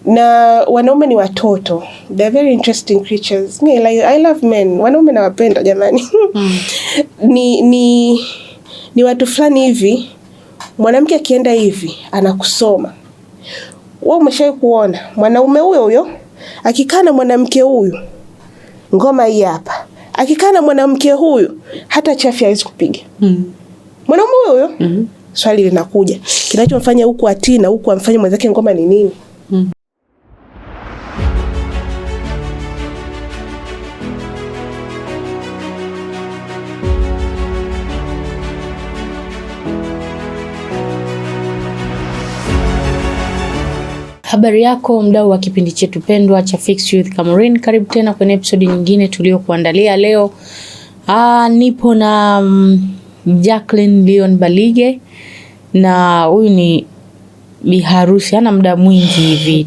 Na wanaume ni watoto. They're very interesting creatures. I love men. Wanaume nawapenda jamani. Ni watu fulani hivi. Mwanamke akienda hivi anakusoma. Wewe umeshawahi kuona mwanaume huyo akikaa na mwanamke huyu, ngoma hii hapa. Akikaa na mwanamke huyu hata chafi hawezi kupiga. Mwanaume huyo swali linakuja, kinachomfanya huku atii na huku amfanye mwenzake ngoma ni nini? Habari yako mdau wa kipindi chetu pendwa cha Fix You with Cameroon. Karibu tena kwenye episode nyingine tuliyokuandalia leo. Nipo na Jacqueline Leon Balige, na huyu ni biharusi, ana muda mwingi hivi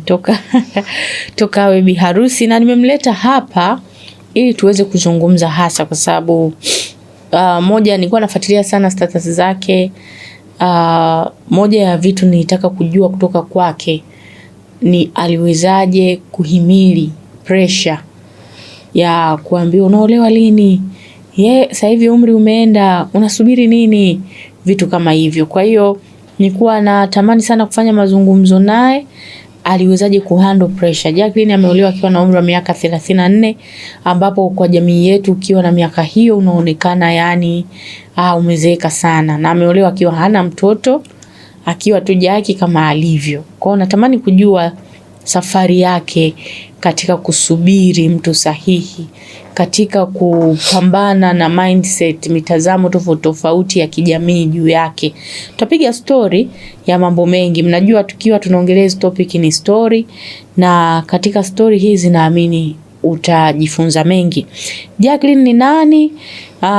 toka awe biharusi, na nimemleta hapa ili tuweze kuzungumza hasa kwa sababu moja, nilikuwa nafuatilia sana status zake. Moja ya vitu nilitaka kujua kutoka kwake ni aliwezaje kuhimili pressure ya kuambiwa unaolewa lini, sasa hivi umri umeenda, unasubiri nini, vitu kama hivyo. Kwa hiyo nilikuwa natamani sana kufanya mazungumzo naye, aliwezaje kuhandle pressure. Jacqueline ameolewa akiwa na umri wa miaka 34, ambapo kwa jamii yetu ukiwa na miaka hiyo unaonekana yani umezeeka sana, na ameolewa akiwa hana mtoto, akiwa tu Jackie kama alivyo. Kwa hiyo natamani kujua safari yake katika kusubiri mtu sahihi, katika kupambana na mindset, mitazamo tofauti ya kijamii juu yake. Tutapiga story ya mambo mengi. Mnajua tukiwa tunaongelea hizo topic ni story, na katika story hizi naamini utajifunza mengi. Jacqueline ni nani?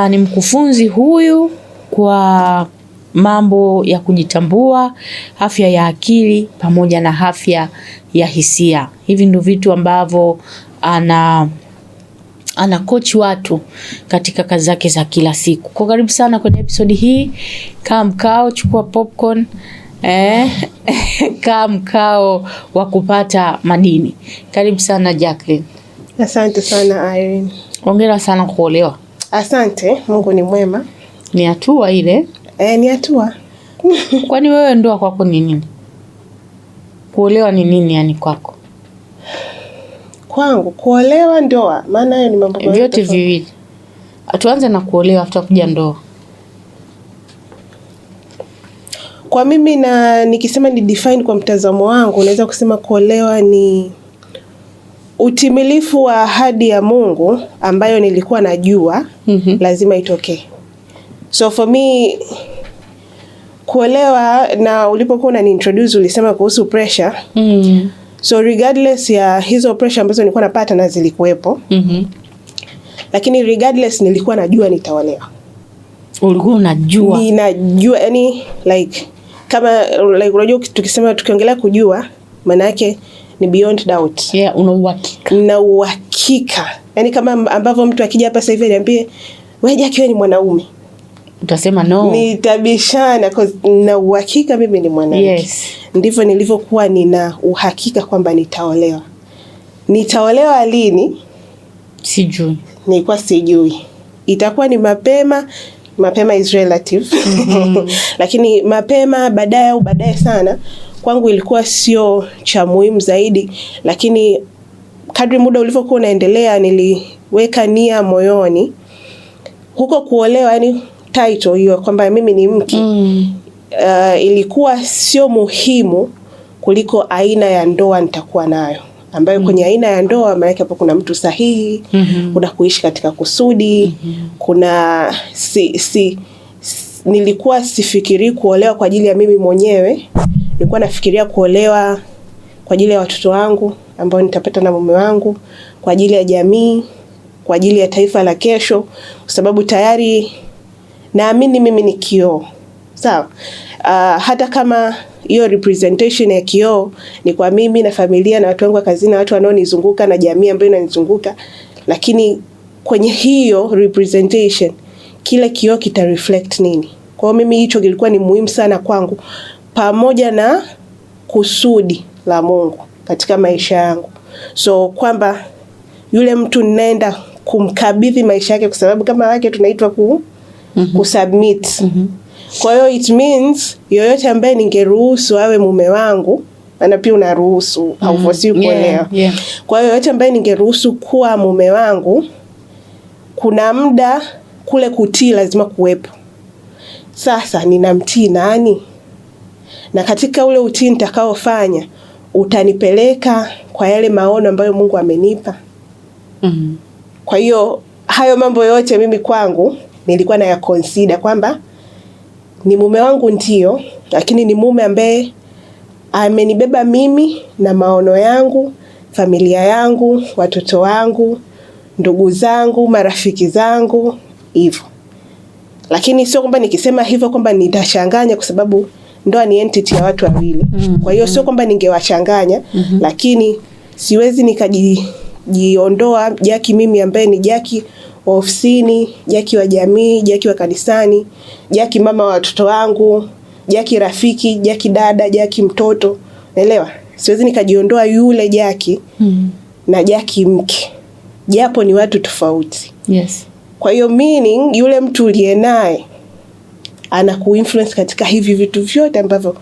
Ni mkufunzi huyu kwa mambo ya kujitambua, afya ya akili pamoja na afya ya hisia. Hivi ndio vitu ambavyo ana coach watu katika kazi zake za kila siku. Kwa karibu sana kwenye episode hii. Kaa mkao, chukua popcorn, kaa mkao wa kupata madini. Karibu sana Jacqueline. Asante sana Irene. Hongera sana kuolewa. Asante, Mungu ni mwema. Ni hatua ile. Ni hatua. Kwani wewe ndoa kwako ni nini? Kuolewa ni nini yani kwako? Kwangu kuolewa, ndoa, maana hayo ni mambo vyote viwili. Tuanze na kuolewa afuta kuja ndoa. Kwa mimi, na nikisema ni define kwa mtazamo wangu, naweza kusema kuolewa ni utimilifu wa ahadi ya Mungu ambayo nilikuwa najua lazima itokee. So for me, kuolewa, na ulipokuwa unaniintroduce ulisema kuhusu pressure. So regardless ya hizo pressure ambazo nilikuwa napata na zilikuwepo. Lakini regardless nilikuwa najua nitaolewa. Ulikuwa unajua? Ninajua, yani kama unajua tukisema, tukiongelea kujua, maana yake ni beyond doubt. Una uhakika. Na uhakika. Yani kama ambavyo mtu akija hapa sasa hivi aniambie, wewe Jackie ni mwanaume, utasema no. Nitabishana kwa na uhakika mimi ni mwanamke. Yes. Ndivyo nilivyokuwa nina uhakika kwamba nitaolewa. Nitaolewa lini? Sijui. Nilikuwa sijui. Itakuwa ni mapema is relative. Lakini mapema, baadaye au baadaye sana, kwangu ilikuwa sio cha muhimu zaidi. Lakini kadri muda ulivyokuwa unaendelea, niliweka nia moyoni huko kuolewa, yani title hiyo kwamba mimi ni mke. Ilikuwa sio muhimu kuliko aina ya ndoa nitakuwa nayo, ambayo kwenye aina ya ndoa maana hapo kuna mtu sahihi, kuna kuishi katika kusudi, kuna nilikuwa sifikiri kuolewa kwa ajili ya mimi mwenyewe. Nilikuwa nafikiria kuolewa kwa ajili ya watoto wangu ambao nitapata na mume wangu, kwa ajili ya jamii, kwa ajili ya taifa la kesho, kwa sababu tayari naamini mimi ni kioo. Sawa? Hata kama hiyo representation ya kioo ni kwa mimi na familia na watu wangu wa kazini na watu wanaonizunguka na jamii ambayo inanizunguka, lakini kwenye hiyo representation kila kioo kita reflect nini. Kwa mimi hicho kilikuwa ni muhimu sana kwangu, pamoja na kusudi la Mungu. katika maisha yangu. So kwamba yule mtu ninaenda kumkabidhi maisha yake, kwa sababu kama wake tunaitwa kusubmit. Kwa hiyo it means yoyote ambaye ningeruhusu awe mume wangu, na pia unaruhusu haufosi kuolewa. Kwa hiyo yoyote ambaye ningeruhusu kuwa mume wangu, kuna muda kule kutii lazima kuwepo. Sasa ninamtii nani? Na katika ule utii nitakaofanya utanipeleka kwa yale maono ambayo Mungu amenipa. Kwa hiyo hayo mambo yote mimi kwangu nilikuwa na ya consider kwamba ni mume wangu ndio, lakini ni mume ambaye amenibeba mimi na maono yangu, familia yangu, watoto wangu, ndugu zangu, marafiki zangu, hivyo. Lakini sio kwamba nikisema hivyo kwamba nitachanganya, kwa sababu ndoa ni entity ya watu wawili. Kwa hiyo sio kwamba ningewachanganya, lakini siwezi nikajiondoa Jackie mimi ambaye ni Jackie wa ofisini, Jackie wa jamii, Jackie wa kanisani, Jackie mama wa watoto wangu, Jackie rafiki, Jackie dada, Jackie mtoto. Naelewa? Siwezi nikajiondoa yule Jackie na Jackie mke. Japo ni watu tofauti. Yes. Kwa hiyo meaning yule mtu uliye naye anakuinfluence katika hivi vitu vyote ambavyo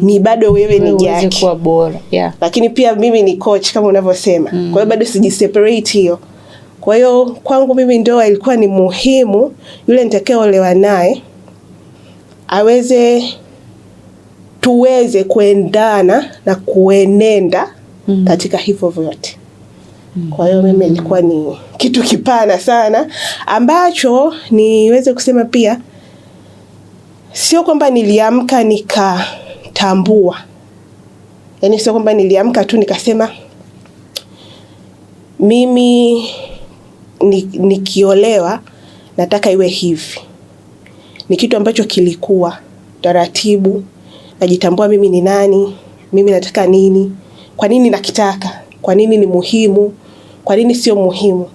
ni bado wewe ni Jackie kuwa bora. Lakini pia mimi ni coach kama unavyosema. Kwa hiyo bado sijiseparate hiyo. Kwa hiyo kwangu mimi ndoa ilikuwa ni muhimu yule nitakayeolewa naye tuweze kuendana na kuenenda katika hivyo vyote. Kwa hiyo mimi ilikuwa ni kitu kipana sana ambacho niweze kusema pia sio kwamba niliamka nikatambua. Yaani sio kwamba niliamka tu nikasema mimi nikiolewa nataka iwe hivi. Ni kitu ambacho kilikuwa taratibu, najitambua mimi ni nani, mimi nataka nini, kwa nini nakitaka, kwa nini ni muhimu, kwa nini sio muhimu.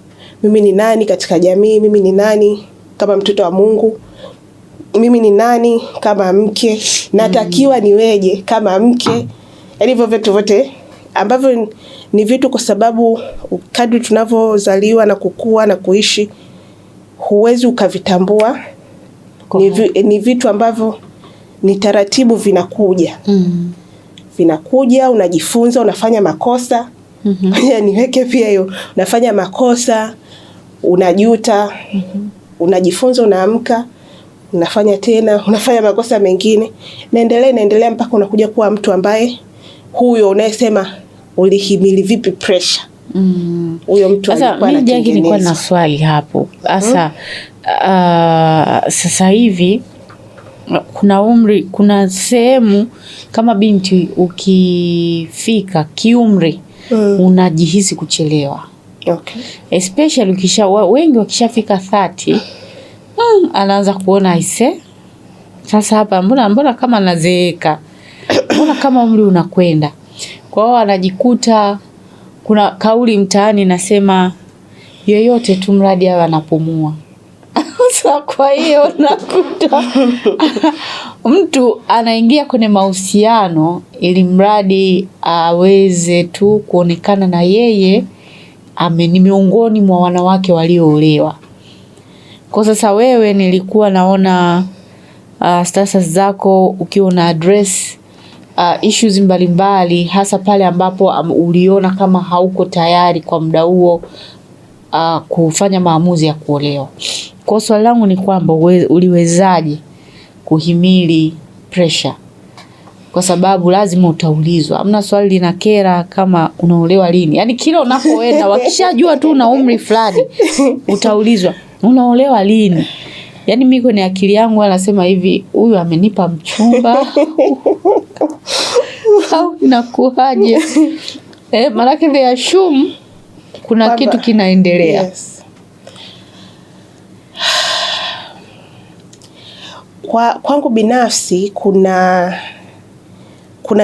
Mimi ni nani katika jamii, mimi ni nani kama mtoto wa Mungu, mimi ni nani kama mke, natakiwa niweje kama mke. Yaani hivyo vitu vyote ambavyo ni vitu, kwa sababu kadri tunavyozaliwa na kukua na kuishi huwezi ukavitambua. Ni vitu ambavyo ni taratibu vinakuja. Vinakuja, unajifunza, unafanya makosa. Niweke pia hiyo, unafanya makosa, unajuta, unajifunza, unaamka, unafanya tena, unafanya makosa mengine. Naendelea mpaka unakuja kuwa mtu ambaye huyo unayesema ulihimili vipi pressure. Huyo mtu alikuwa anatengeneza. Mimi nilikuwa na swali hapo. Sasa hivi kuna sehemu kama binti ukifika kiumri unajihisi kuchelewa. Okay. Especially wengi wakishafika 30 anaanza kuona sasa hapa mbona kama nazeeka. Mbona kama umri unakwenda. Kwa hiyo anajikuta kuna kauli mtaani nasema yoyote tu mradi awe anapumua. Sasa kwa hiyo nakuta mtu anaingia kwenye mahusiano ili mradi aweze tu kuonekana na yeye ni miongoni mwa wanawake walioolewa. Kwa sasa wewe nilikuwa naona status zako ukiwa na address issues mbalimbali, hasa pale ambapo uliona kama hauko tayari kwa muda huo kufanya maamuzi ya kuolewa. Kwa swali langu ni kwamba uliwezaje kuhimili pressure? Kwa sababu lazima utaulizwa. Hamna swali linakera kama unaolewa lini. Yaani kila unapoenda wakishajua tu una umri fulani utaulizwa unaolewa lini. Yaani mimi kwenye akili yangu anasema hivi, huyu amenipa mchumba au inakuaje? Maana yake assume kuna kitu kinaendelea. Yes. Kwangu binafsi kuna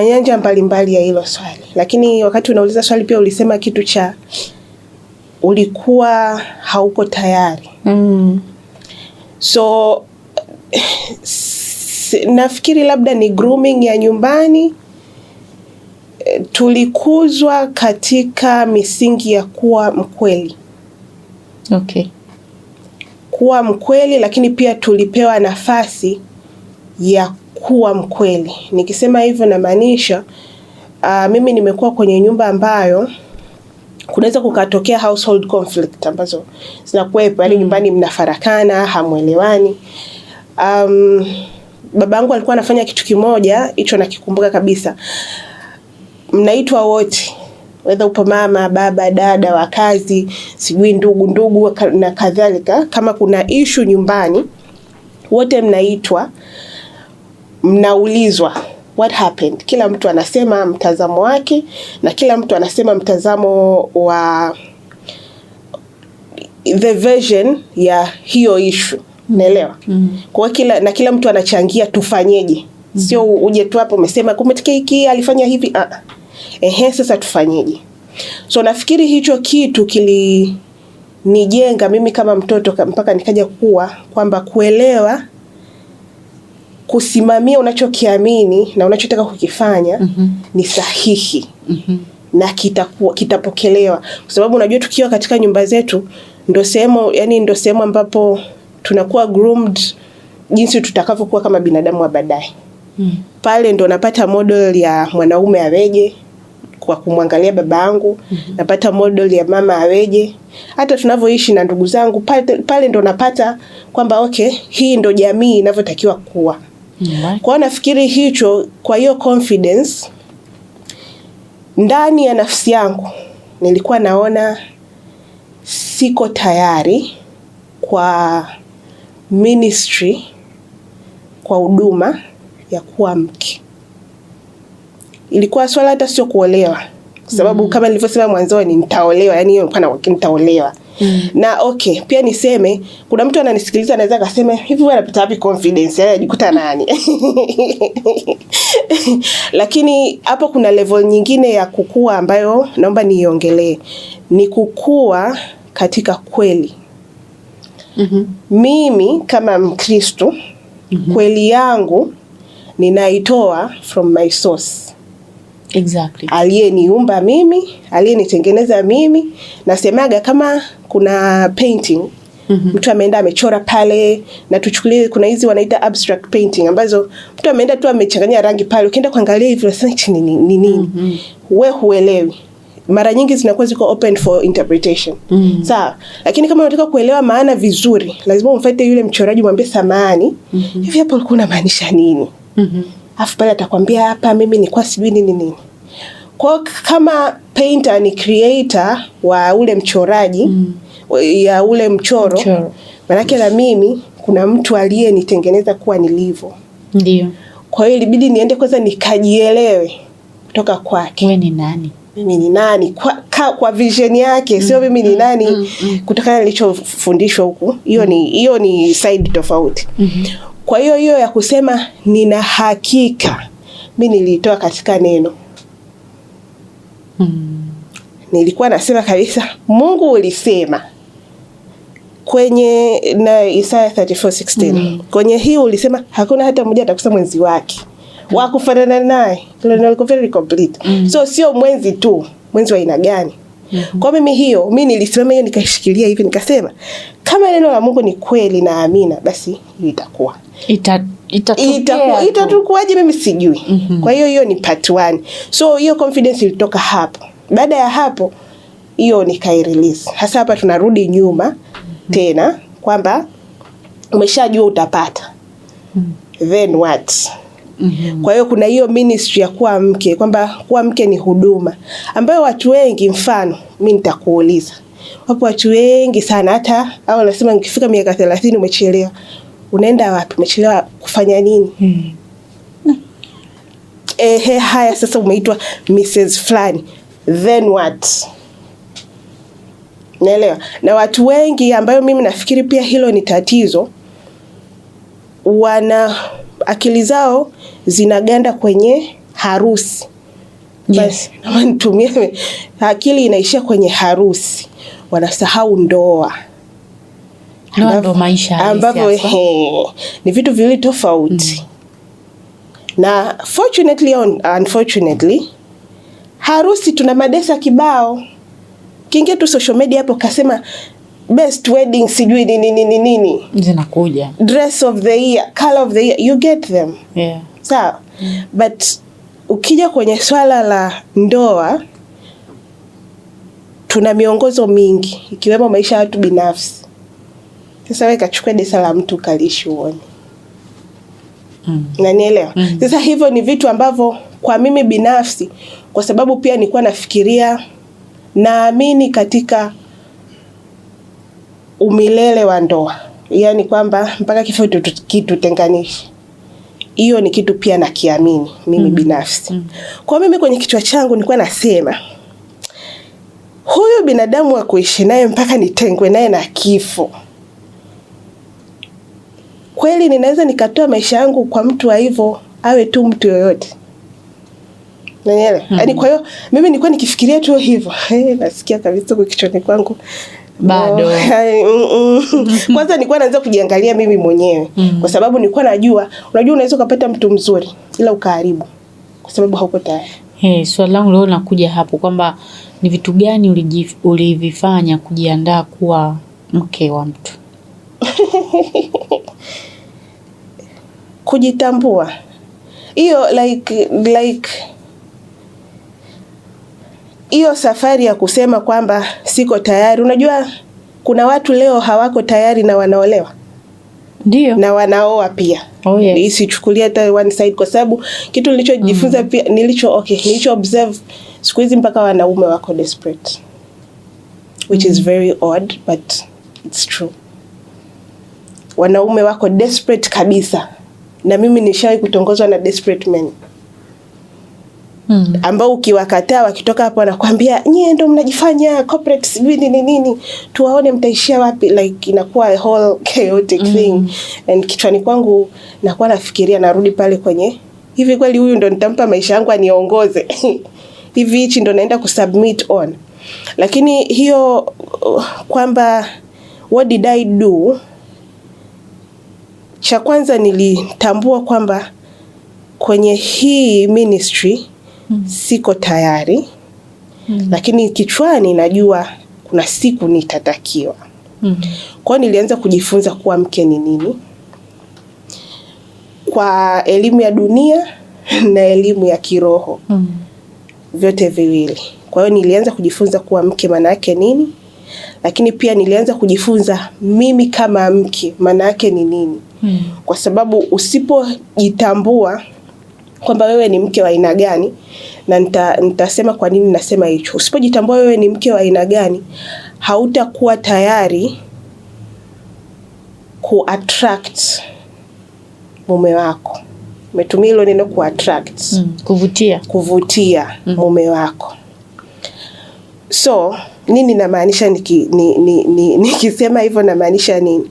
nyanja mbalimbali ya hilo swali. Lakini wakati unauliza swali pia ulisema kitu cha ulikuwa hauko tayari. So nafikiri labda ni grooming ya nyumbani. tulikuzwa katika misingi ya kuwa mkweli. Okay. Kuwa mkweli, lakini pia tulipewa nafasi ya kuwa mkweli. Nikisema hivyo namaanisha mimi nimekuwa kwenye nyumba ambayo kunaweza kukatokea household conflict ambazo zinakuwepo, yani nyumbani mnafarakana, hamuelewani. Babangu alikuwa anafanya kitu kimoja, hicho nakikumbuka kabisa. Mnaitwa wote, whether upo mama, baba, dada wa kazi, sijui ndugu na kadhalika. Kama kuna issue nyumbani, wote mnaitwa, mnaulizwa what happened. Kila mtu anasema mtazamo wake na kila mtu anasema mtazamo wa the version ya hiyo issue. Unaelewa? Kwa kila mtu anachangia tufanyeje. Sio uje tu hapo umesema kumetokea hiki alifanya hivi. Sasa tufanyeje? So nafikiri hicho kitu kilinijenga mimi kama mtoto mpaka nikaja kuwa kwamba kuelewa, kusimamia unachokiamini na unachotaka kukifanya ni sahihi na kitapokelewa. Kwa sababu unajua tukiwa katika nyumba zetu ndio sehemu ambapo tunakuwa groomed jinsi tutakavyokuwa kama binadamu wa baadaye. Pale ndo napata model ya mwanaume aweje kwa kumwangalia babangu, napata model ya mama aweje. Hata tunavyoishi na ndugu zangu pale ndo napata kwamba okay, hii ndo jamii inavyotakiwa kuwa. Kwa nafikiri hicho, kwa hiyo confidence ndani ya nafsi yangu nilikuwa naona siko tayari kwa ministry, kwa huduma ya kuwa mke. Ilikuwa swala hata sio kuolewa, kwa sababu kama nilivyosema mwanzoni nitaolewa, yani hiyo pana nitaolewa. Na okay, pia niseme kuna mtu ananisikiliza anaweza kusema hivi wewe unapata wapi confidence, yani unajikuta nani? Lakini hapo kuna level nyingine ya kukua ambayo naomba niongelee. Ni kukua katika kweli. Mimi kama Mkristo, kweli yangu ninaitoa from my source. Exactly. Aliyeniumba mimi, aliyenitengeneza mimi. Nasemaga kama kuna painting, mtu ameenda amechora pale, na tuchukulie kuna hizi wanaita abstract painting ambazo mtu ameenda tu amechanganya rangi pale, ukienda kuangalia hivyo sasa ni nini? Wewe huelewi. Mara nyingi zinakuwa ziko open for interpretation. Sawa, lakini kama unataka kuelewa maana vizuri, lazima umfuate yule mchoraji, mwambie samani, hivi hapo ulikuwa unamaanisha nini? Afu pale atakwambia hapa mimi nilikuwa sijui nini. Kwa kama painter ni creator wa ule mchoraji, ya ule mchoro. Maana na mimi kuna mtu aliyenitengeneza kuwa nilivyo. Ndio. Kwa hiyo ilibidi niende kwanza nikajielewe kutoka kwake. Wewe ni nani? Mimi ni nani kwa vision yake, sio mimi ni nani kutokana na nilichofundishwa huku. Hiyo ni side tofauti. Kwa hiyo ya kusema nina hakika, mimi nilitoa katika neno. Nilikuwa nasema kabisa Mungu ulisema kwenye na Isaya 34:16. Kwenye hii ulisema hakuna hata mmoja atakusa mwenzi wake wa kufanana naye. Ndio very complete. So sio mwenzi tu, mwenzi wa aina gani? Kwa mimi nilisimama hiyo nikashikilia hivi nikasema kama neno la Mungu ni kweli na amina, basi itakuwa. Itatukuaje mimi sijui. Kwa hiyo ni part 1. So hiyo confidence ilitoka hapo. Baada ya hapo hiyo nikairelease. Hasa hapa tunarudi nyuma tena kwamba umeshajua utapata. Then what? Kwa hiyo kuna hiyo ministry ya kuwa mke, kwamba kuwa mke ni huduma ambayo watu wengi, mfano mimi nitakuuliza, wapo watu wengi sana hata au wanasema ukifika miaka 30 umechelewa. Unaenda wapi? Umechelewa kufanya nini? Haya sasa umeitwa Mrs. Flani. Then what? Naelewa. Na watu wengi ambayo mimi nafikiri pia hilo ni tatizo, wana akili zao zinaganda kwenye harusi. Basi nitumie akili inaishia kwenye harusi. Wanasahau ndoa. Ndo maisha ambapo ni vitu viwili tofauti. Na fortunately or unfortunately Harusi tuna madesa kibao. Kiingia tu social media hapo kasema best wedding sijui nini. Zinakuja. Dress of the year, color of the year, you get them. Yeah. Sawa. But ukija kwenye swala la ndoa tuna miongozo mingi ikiwemo maisha ya watu binafsi. Sasa wewe kachukua desa la mtu kalishi uone. Unanielewa? Sasa hivyo ni vitu ambavyo kwa mimi binafsi, kwa sababu pia nilikuwa nafikiria, naamini katika umilele wa ndoa. Yaani kwamba mpaka kifo kitutenganishe. Hiyo ni kitu pia nakiamini mimi binafsi. Kwa mimi kwenye kichwa changu nilikuwa nasema huyu binadamu wa kuishi naye mpaka nitengwe naye na kifo. Kweli ninaweza nikatoa maisha yangu kwa mtu wa hivyo, awe tu mtu yoyote. Unanielewa? Yaani kwa hiyo mimi nilikuwa nikifikiria tu hivyo. Nasikia kabisa kwa kichwani kwangu bado. Kwanza nilikuwa naanza kujiangalia mimi mwenyewe. Kwa sababu nilikuwa najua, unajua unaweza kupata mtu mzuri ila ukaharibu kwa sababu hauko tayari. Swali langu leo nakuja hapo kwamba ni vitu gani ulivifanya kujiandaa kuwa mke wa mtu? Kujitambua. Hiyo like hiyo safari ya kusema kwamba siko tayari. Unajua kuna watu leo hawako tayari na wanaolewa. Ndio. Na wanaoa pia. Oh, yes. Isichukulia hata one side kwa sababu kitu nilichojifunza pia nilicho observe siku hizi mpaka wanaume wako desperate. Which is very odd but it's true. Wanaume wako desperate kabisa. Na mimi nishawahi kutongozwa na desperate men. Ambao ukiwakataa wakitoka hapo wanakuambia nyie ndio mnajifanya corporate sijui nini, tuwaone mtaishia wapi. Like inakuwa a whole chaotic thing. And kichwani kwangu nakuwa nafikiria, narudi pale kwenye hivi kweli huyu ndo nitampa maisha yangu aniongoze. Hivi hichi ndo naenda kusubmit on. Lakini hiyo kwamba what did I do? Cha kwanza nilitambua kwamba kwenye hii ministry siko tayari. Lakini kichwani najua kuna siku nitatakiwa. Kwa nilianza kujifunza kuwa mke ni nini. Kwa elimu ya dunia na elimu ya kiroho. Vyote viwili. Kwa hiyo nilianza kujifunza kuwa mke maana yake nini. Lakini pia nilianza kujifunza mimi kama mke maana yake ni nini. Kwa sababu usipojitambua kwamba wewe ni mke wa aina gani, na nitasema kwa nini nasema hicho. Usipojitambua wewe ni mke wa aina gani, hautakuwa tayari ku-attract mume wako. Umetumia hilo neno ku-attract. Kuvutia mume wako. So, nini namaanisha nikisema hivyo namaanisha nini?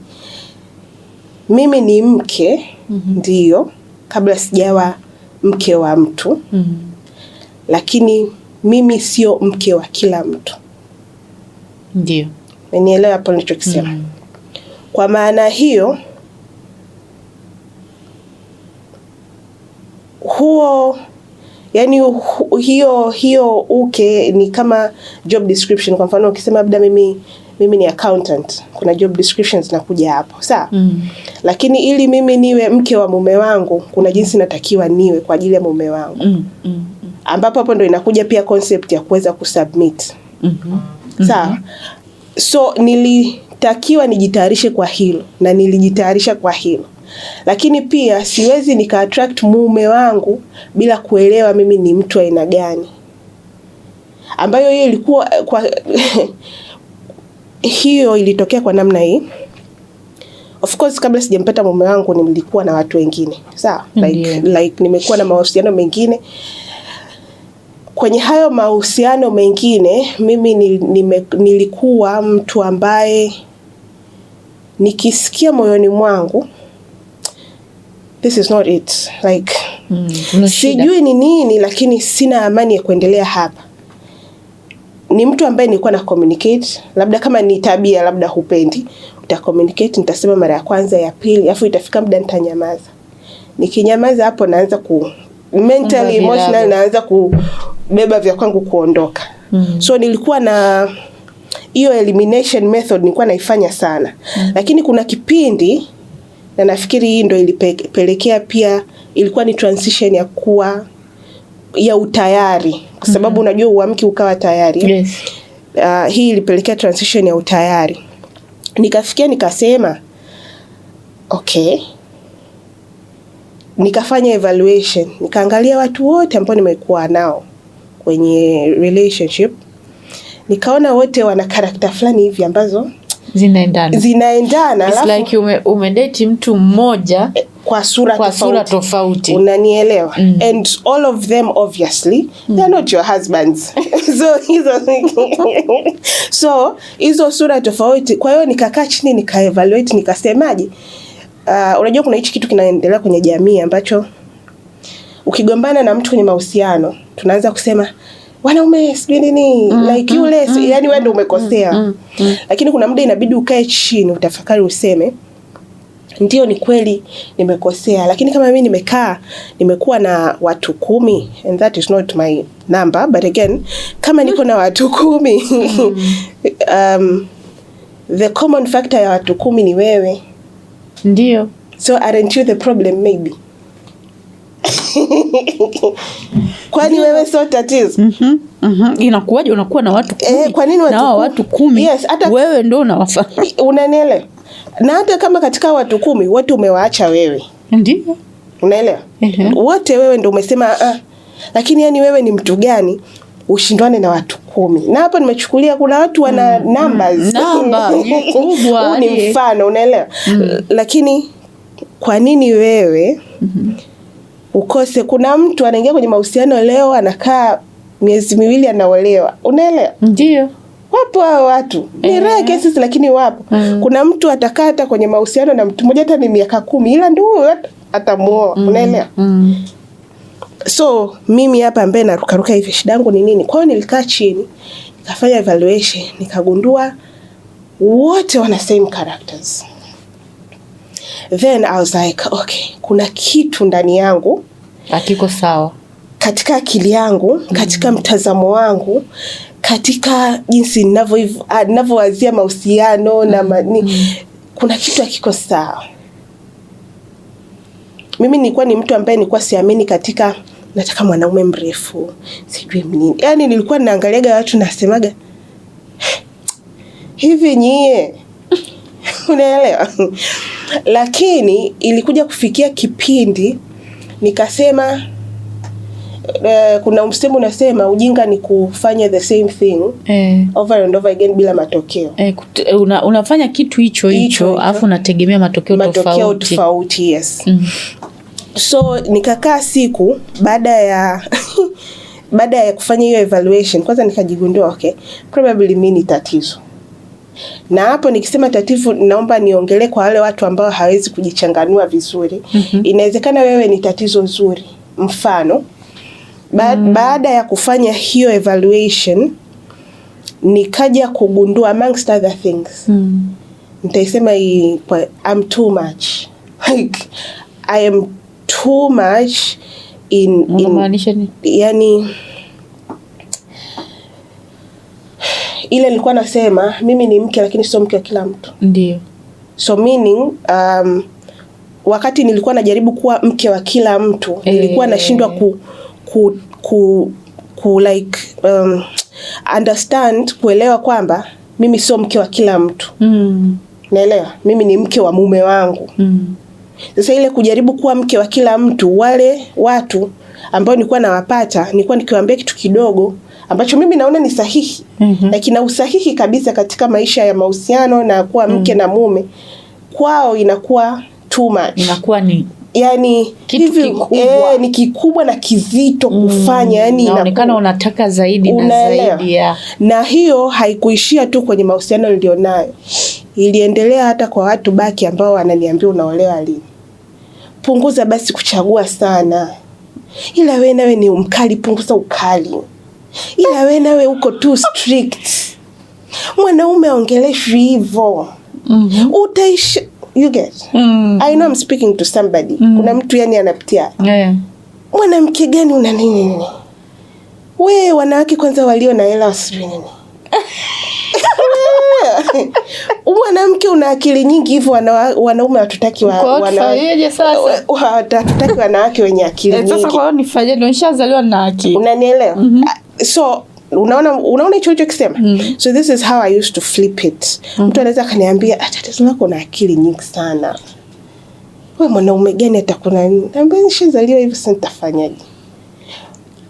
Mimi ni mke, ndio, kabla sijawa mke wa mtu. Lakini mimi sio mke wa kila mtu. Ndio. Umenielewa hapo nilichokisema? Kwa maana hiyo yani hiyo uke ni kama job description. Kwa mfano ukisema labda mimi ni accountant, kuna job descriptions zinakuja hapo, sawa? Lakini ili mimi niwe mke wa mume wangu, kuna jinsi natakiwa niwe kwa ajili ya mume wangu. Ambapo hapo ndo inakuja pia concept ya kuweza kusubmit. Sawa? So nilitakiwa nijitayarishe kwa hilo na nilijitayarisha kwa hilo. Lakini pia siwezi nika-attract mume wangu bila kuelewa mimi ni mtu wa aina gani. Ambayo hiyo ilikuwa kwa hiyo ilitokea kwa namna hii. Of course kabla sijampata mume wangu nilikuwa na watu wengine. Sawa? Like nimekuwa na mahusiano mengine. Kwenye hayo mahusiano mengine mimi nilikuwa mtu ambaye nikisikia moyoni mwangu this is not it, like sijui ni nini, lakini sina amani ya kuendelea hapa. Ni mtu ambaye nilikuwa na communicate, labda kama ni tabia labda hupendi, uta communicate, nitasema mara ya kwanza, ya pili, afu itafika muda nitanyamaza. Nikinyamaza hapo naanza mentally emotionally naanza beba vya kwangu kuondoka. So nilikuwa na hiyo elimination method nilikuwa naifanya sana. Lakini kuna kipindi na nafikiri hii ndio ilipelekea pia, ilikuwa ni transition ya kuwa ya utayari, kwa sababu unajua uamki ukawa tayari. Yes. Hii ilipelekea transition ya utayari. Nikafikia nikasema okay, nikafanya evaluation, nikaangalia watu wote ambao nimekuwa nao kwenye relationship, nikaona wote wana character fulani hivi ambazo zinaendana. It's like umedate mtu mmoja kwa sura tofauti. Unanielewa? And all of them obviously they're not your husbands. So hizo sura tofauti. Kwa hiyo nikakaa chini nikaevaluate, nikasemaje, unajua kuna hichi kitu kinaendelea kwenye jamii ambacho ukigombana na mtu kwenye mahusiano tunaanza kusema wanaume sijui nini, like you less, yani wewe ndio umekosea. Lakini kuna muda inabidi ukae chini utafakari, useme ndio ni kweli nimekosea, lakini kama mimi nimekuwa na watu 10, and that is not my number, but again kama niko na watu 10 the common factor ya watu 10 ni wewe. Ndio. So aren't you the problem maybe? Kwani wewe sio tatizo? Inakuwaje unakuwa na watu 10? Kwa nini watu 10? Yes, hata wewe ndio unawafahamu. Unanielewa? Na hata kama katika watu 10 wote umewaacha wewe. Ndio. Unaelewa? Wote wewe ndio umesema lakini yani wewe ni mtu gani ushindwane na watu 10? Na hapo nimechukulia kuna watu wana numbers. Namba kubwa. Ni mfano, unaelewa? Lakini kwa nini wewe ukose? Kuna mtu anaingia kwenye mahusiano leo anakaa miezi 2 anaolewa. Unaelewa? Ndio. Wapo hao watu. Ni rare cases lakini wapo. Kuna mtu atakata kwenye mahusiano na mtu mmoja hata ni miaka 10 ila ndio atamuoa. Unaelewa? So mimi hapa ambaye narukaruka hivi shida yangu ni nini? Kwa hiyo nilikaa chini, nikafanya evaluation, nikagundua wote wana same characters. Then I was like, okay, kuna kitu ndani yangu hakiko sawa. Katika akili yangu, katika mtazamo wangu, katika jinsi ninavyowazia mahusiano na kuna kitu hakiko sawa. Mimi nilikuwa ni mtu ambaye nilikuwa siamini katika nataka mwanaume mrefu, sijui nini. Yaani nilikuwa naangaliaga watu nasemaga hivi nyie. Unaelewa? Lakini ilikuja kufikia kipindi nikasema kuna msemo unasema ujinga ni kufanya the same thing over and over again bila matokeo. Unafanya kitu hicho alafu unategemea matokeo tofauti. Yes. So nikakaa siku baada ya kufanya hiyo evaluation, kwanza nikajigundua okay, probably mimi ni tatizo. Na hapo nikisema tatizo naomba niongelee kwa wale watu ambao hawezi kujichanganua vizuri. Inawezekana wewe ni tatizo nzuri. Mfano, baada ya kufanya hiyo evaluation nikaja kugundua amongst other things. Nitaisema I'm too much. Like I am too much yani ile nilikuwa nasema mimi ni mke lakini sio mke wa kila mtu. Ndio. So meaning wakati nilikuwa najaribu kuwa mke wa kila mtu nilikuwa nashindwa like understand, kuelewa kwamba mimi sio mke wa kila mtu. Naelewa mimi ni mke wa mume wangu. Sasa ile kujaribu kuwa mke wa kila mtu, wale watu ambao nilikuwa nawapata nilikuwa nikiwaambia kitu kidogo ambacho mimi naona ni sahihi na kina usahihi kabisa katika maisha ya mahusiano na kuwa mke na mume, kwao inakuwa too much. Inakuwa ni yani kitu kikubwa. Ni kikubwa na kizito kufanya, yani inaonekana unataka zaidi na zaidi Na hiyo haikuishia tu kwenye mahusiano nilionayo. Iliendelea hata kwa watu baki ambao wananiambia unaolewa lini? Punguza basi kuchagua sana. Ila wewe nawe ni mkali, punguza ukali. Ila wewe nawe uko too strict. Mwanaume aongeleshwi hivyo. Utaishi, you get. I know I'm speaking to somebody. Kuna mtu yani anapitia. Mwanamke gani una nini? wanawake kwanza walio na hela wasifanye nini? Mwanamke una akili nyingi hivyo, wanaume hatutaki wanawake sasa. Hatutaki wanawake wenye akili nyingi. Sasa kwa hiyo nifanyaje? Ndio nishazaliwa na akili. Unanielewa? So unaona hicho kisema. So this is how I used to flip it. Mtu anaweza kaniambia tatizo lako na akili nyingi sana. Wewe mwanaume gani atakuna nini? Naambia nishazaliwa hivyo, sasa nitafanyaje?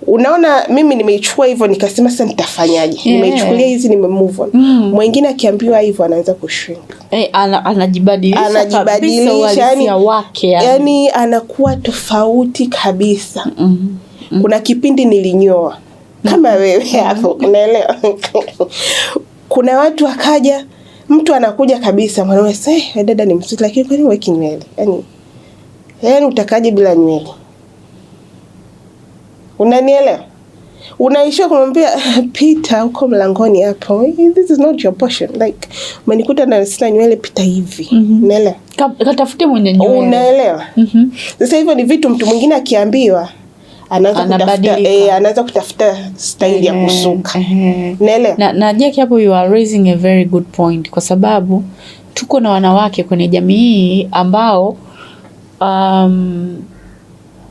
Unaona mimi nimeichukua hivyo nikasema sasa nitafanyaje? Nimeichukulia hizi nimemove on. Mwingine akiambiwa hivyo anaanza kushrink. Anajibadilisha yani anakuwa tofauti kabisa. Kuna kipindi nilinyoa kama wewe hapo, unaelewa? Kuna watu wakaja, mtu anakuja kabisa mwanaume sasa, dada ni mzuri lakini kwa nini weki nywele? Yani utakaje bila nywele? Unanielewa? Unaishia kumwambia pita huko mlangoni hapo. This is not your portion. Like umenikuta na sina nywele, pita hivi. Unaelewa? Katafute mwenye nywele. Unaelewa? Sasa hivyo ni vitu mtu mwingine akiambiwa anaanza kutafuta style ya kusuka. Unaelewa? Na Jackie, hapo you are raising a very good point, kwa sababu tuko na wanawake kwenye jamii ambao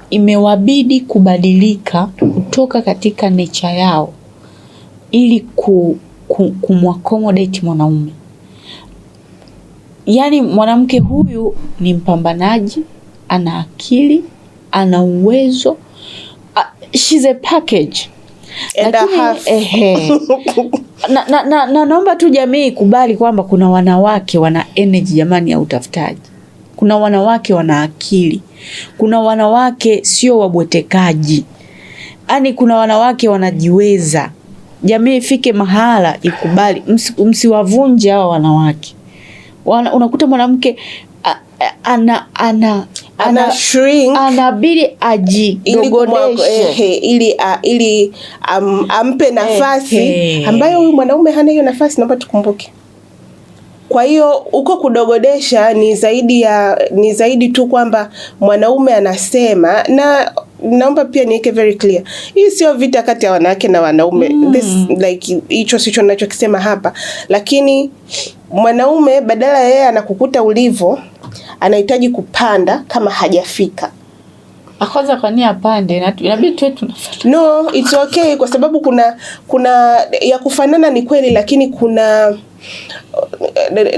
imewabidi kubadilika kutoka katika nature yao ili kumaccommodate mwanaume. Yani mwanamke huyu ni mpambanaji, ana akili, ana uwezo, she's a package. And a half. Naomba tu jamii kubali kwamba kuna wanawake wana energy jamani ya utafutaji. Kuna wanawake wana akili. Kuna wanawake sio wabwetekaji. Yaani kuna wanawake wanajiweza. Jamii ifike mahala ikubali. Msiwavunje hawa wanawake. Unakuta mwanamke ana shrink, anabidi ajidogodeshe ili ampe nafasi ambayo huyu mwanaume hana hiyo nafasi. Naomba tukumbuke. Kwa hiyo uko kudogodesha ni zaidi tu kwamba mwanaume anasema, na naomba pia niweke very clear. Hii sio vita kati ya wanawake na wanaume. This like hicho sicho ninachokisema hapa. Lakini mwanaume badala yeye anakukuta ulivo, anahitaji kupanda kama hajafika. Kwanza kwa nini apande? Inabidi tuwe tunafuata. No, it's okay kwa sababu kuna ya kufanana ni kweli, lakini kuna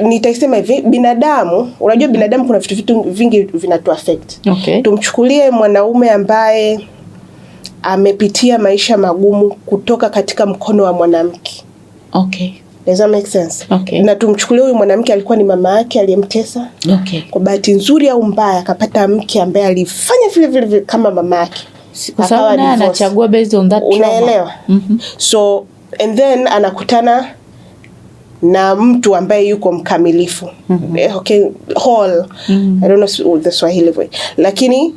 nitaisema hivi, binadamu, unajua binadamu kuna vitu vingi vinatu affect. Okay. Tumchukulie mwanaume ambaye amepitia maisha magumu kutoka katika mkono wa mwanamke. Okay. Does that make sense? Okay. Na tumchukulie huyu mwanamke alikuwa ni mama yake aliyemtesa. Okay. Kwa bahati nzuri au mbaya akapata mke ambaye alifanya vile kama mama yake. Kwa sababu naye anachagua based on that trauma. Unaelewa? So and then anakutana na mtu ambaye yuko mkamilifu. Okay, whole. I don't know the Swahili way. Lakini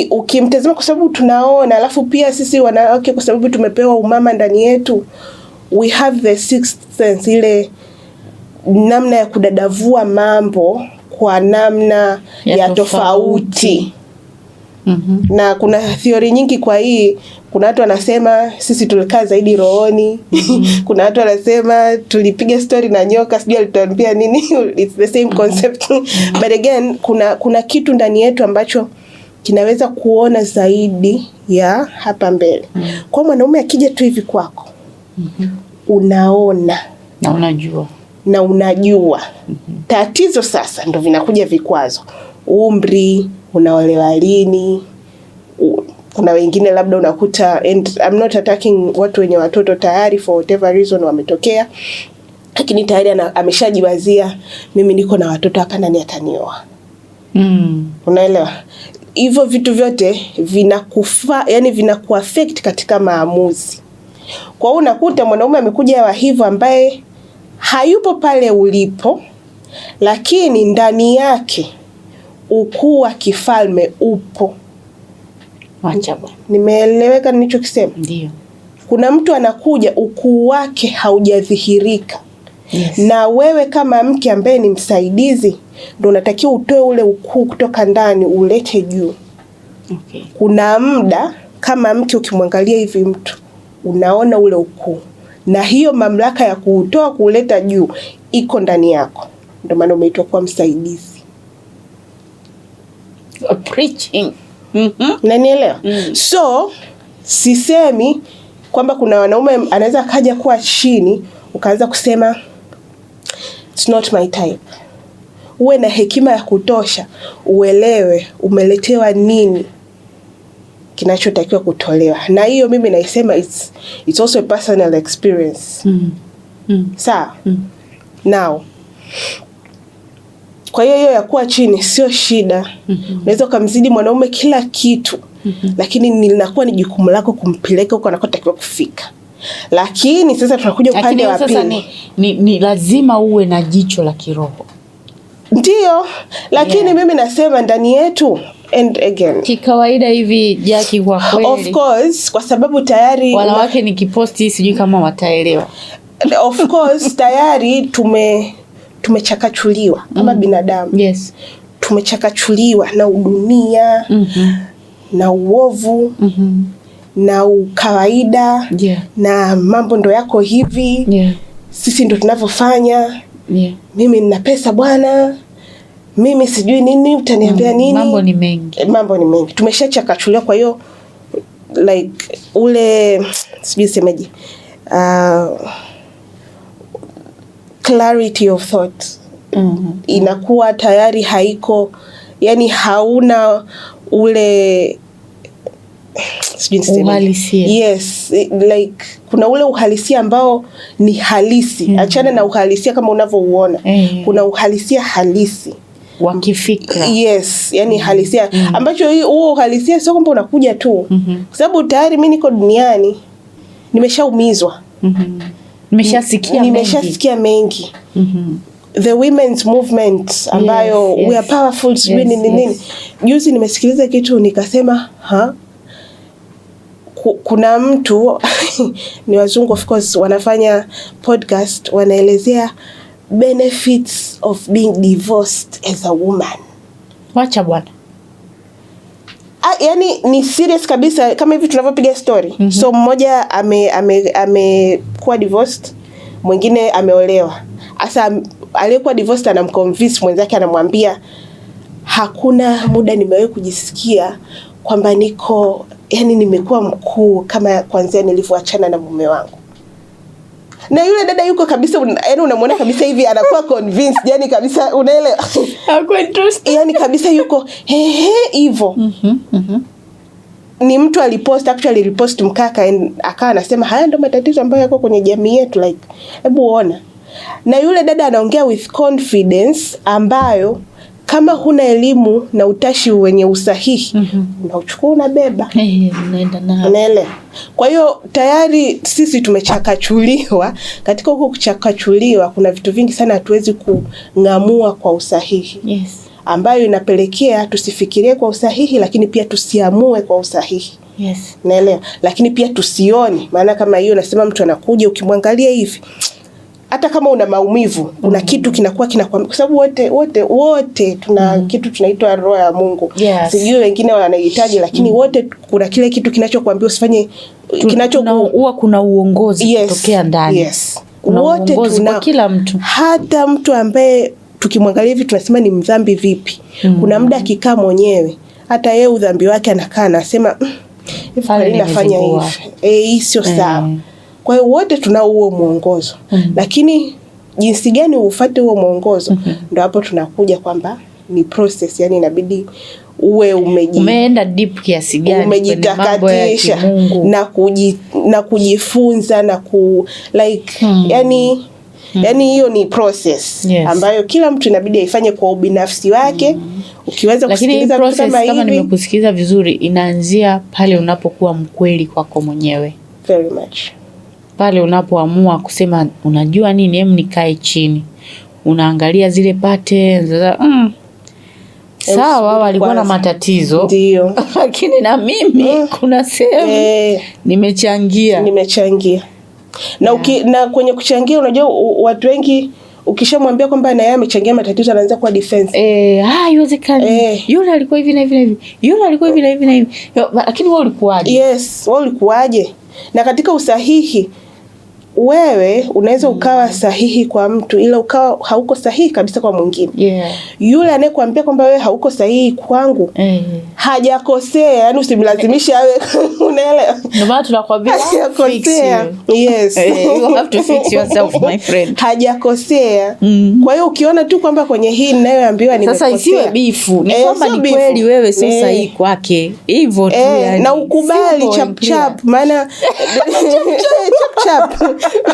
ukimtazama kwa sababu tunaona, alafu pia sisi wanawake kwa sababu tumepewa umama ndani yetu, we have the sixth sense, ile namna ya kudadavua mambo kwa namna ya tofauti. Na kuna theory nyingi kwa hii. Kuna watu wanasema sisi tulikaa zaidi rohoni. Kuna watu wanasema tulipiga story na nyoka, sijui alituambia nini. It's the same concept. But again, kuna kitu ndani yetu ambacho kinaweza kuona zaidi ya hapa mbele. Kwa mwanaume akija tu hivi kwako, unaona na unajua. Tatizo sasa ndo vinakuja vikwazo. Umri, unaolewa lini? Kuna wengine labda unakuta, and I'm not attacking watu wenye watoto tayari for whatever reason wametokea, lakini tayari ameshajiwazia mimi niko na watoto hapa, nani atanioa? Unaelewa? Hivyo vitu vyote vinakuaffect katika maamuzi. Kwa hiyo unakuta mwanaume amekuja wa hivyo ambaye hayupo pale ulipo, lakini ndani yake ukuu wa kifalme upo. Acha bwana. Nimeeleweka nilichokisema? Ndio. Kuna mtu anakuja ukuu wake haujadhihirika. Yes. Na wewe kama mke ambaye ni msaidizi ndio unatakiwa utoe ule ukuu kutoka ndani ulete juu. Okay. Kuna muda kama mke ukimwangalia hivi mtu unaona ule ukuu, na hiyo mamlaka ya kuutoa kuleta juu iko ndani yako. Ndio maana umeitwa kuwa msaidizi. Preaching. Unanielewa? So sisemi kwamba kuna wanaume anaweza kaja kuwa chini ukaanza kusema it's not my type. Uwe na hekima ya kutosha, uelewe umeletewa nini kinachotakiwa kutolewa. Na hiyo mimi naisema it's also a personal experience. Sawa? Now, kwa hiyo ya kuwa chini sio shida. Unaweza kumzidi mwanaume kila kitu, lakini linakuwa ni jukumu lako kumpeleka huko anakotakiwa kufika. Lakini sasa tunakuja upande wa pili. Ni lazima uwe na jicho la kiroho. Ndio, lakini mimi nasema ndani yetu, and again, kikawaida hivi Jackie, kwa kweli of course, kwa sababu tayari wanawake nikiposti sijui kama wataelewa. Of course tayari tumechakachuliwa kama binadamu. Yes. Tumechakachuliwa na udunia, na uovu, na ukawaida, na mambo ndo yako hivi. Sisi ndo tunavyofanya. Mimi nina pesa bwana, mimi sijui nini, utaniambia nini. Mambo ni mengi. Tumeshachakachuliwa. Kwa hiyo like ule sijui semeje, clarity of thought inakuwa tayari haiko, yani hauna ule uhalisia. Yes, like kuna ule uhalisia ambao ni halisi. Achana na uhalisia kama unavyouona. Kuna uhalisia halisi wa kifikra. Yes, yani halisia ambacho huo uhalisia sio kwamba unakuja tu. Kwa sababu tayari mimi niko duniani, nimeshaumizwa. Nimeshasikia mengi. The women's movement ambayo we are powerful, nini. Juzi nimesikiliza kitu nikasema, kuna mtu ni wazungu of course wanafanya podcast, wanaelezea benefits of being divorced as a woman. Wacha bwana. Yani ni serious kabisa, kama hivi tunavyopiga story. So mmoja amekuwa divorced, mwingine ameolewa. Asa aliyekuwa divorced anamconvince mwenzake, anamwambia hakuna muda nimewahi kujisikia kwamba yani nimekuwa mkuu kama kwanza nilivyoachana na mume wangu. Na yule dada yuko kabisa, yani unamwona kabisa hivi anakuwa convinced, yani kabisa unaelewa. Hakuwa interested. Yani kabisa yuko hivyo. Ni mtu actually repost mkaka, akawa anasema haya ndo matatizo ambayo yako kwenye jamii yetu, like hebu uona. Na yule dada anaongea with confidence ambayo kama huna elimu na utashi wenye usahihi, unachukua unabeba. Unaenda nao. Unaelewa? Kwa hiyo tayari sisi tumechakachuliwa. Katika huko kuchakachuliwa kuna vitu vingi sana hatuwezi kung'amua kwa usahihi. Yes. Ambayo inapelekea tusifikirie kwa usahihi, lakini pia tusiamue kwa usahihi. Yes. Naelewa. Lakini pia tusione. Maana kama hiyo nasema mtu anakuja ukimwangalia hivi, hata kama una maumivu, kuna kitu kinakuwa kwa sababu wote tuna kitu tunaitwa roho ya Mungu. Yes. Sijui wengine wanahitaji, lakini wote kuna kile kitu kinachokuambia usifanye, huwa kuna uongozi kutokea ndani. Yes. Wote tuna kila mtu. Hata mtu ambaye tukimwangalia hivi tunasema ni mdhambi vipi. Kuna muda akikaa mwenyewe, hata yeye udhambi wake anakaa anasema hivi nafanya hivi. Hii sio sawa. Kwa hiyo wote tunao huo muongozo. Lakini jinsi gani ufuate huo muongozo, ndio hapo tunakuja kwamba ni process, yani inabidi uwe umeenda deep kiasi gani, umejitakatisha na kujifunza na yani hiyo ni process ambayo kila mtu inabidi aifanye kwa ubinafsi wake. Ukiweza kusikiliza kama nimekusikiliza vizuri, inaanzia pale unapokuwa mkweli kwako mwenyewe. Very much. Pale unapoamua kusema unajua nini, nikae chini. Unaangalia zile patterns. Sawa, walikuwa na matatizo. Ndio. Lakini na mimi kuna sehemu nimechangia. Na kwenye kuchangia, unajua watu wengi ukishamwambia kwamba na yeye amechangia matatizo anaanza kuwa defense. Haiwezekani. Yule alikuwa hivi na hivi na hivi. Yule alikuwa hivi na hivi na hivi. Lakini wewe ulikuwaje? Yes, wewe ulikuwaje? Na katika usahihi, wewe unaweza ukawa sahihi kwa mtu ila ukawa hauko sahihi kabisa kwa mwingine. Yule anayekuambia kwamba wewe hauko sahihi kwangu hajakosea, yani usimlazimishe awe unaelewa. Ndio maana tunakwambia hajakosea. Yes. You have to fix yourself, my friend. Hajakosea. Kwa hiyo ukiona tu kwamba kwenye hii ninayoambiwa nimekosea. Sasa isiwe bifu. Ni kwamba ni kweli wewe sio sahihi kwake. Hivyo tu yani. Na ukubali chap chap, maana chap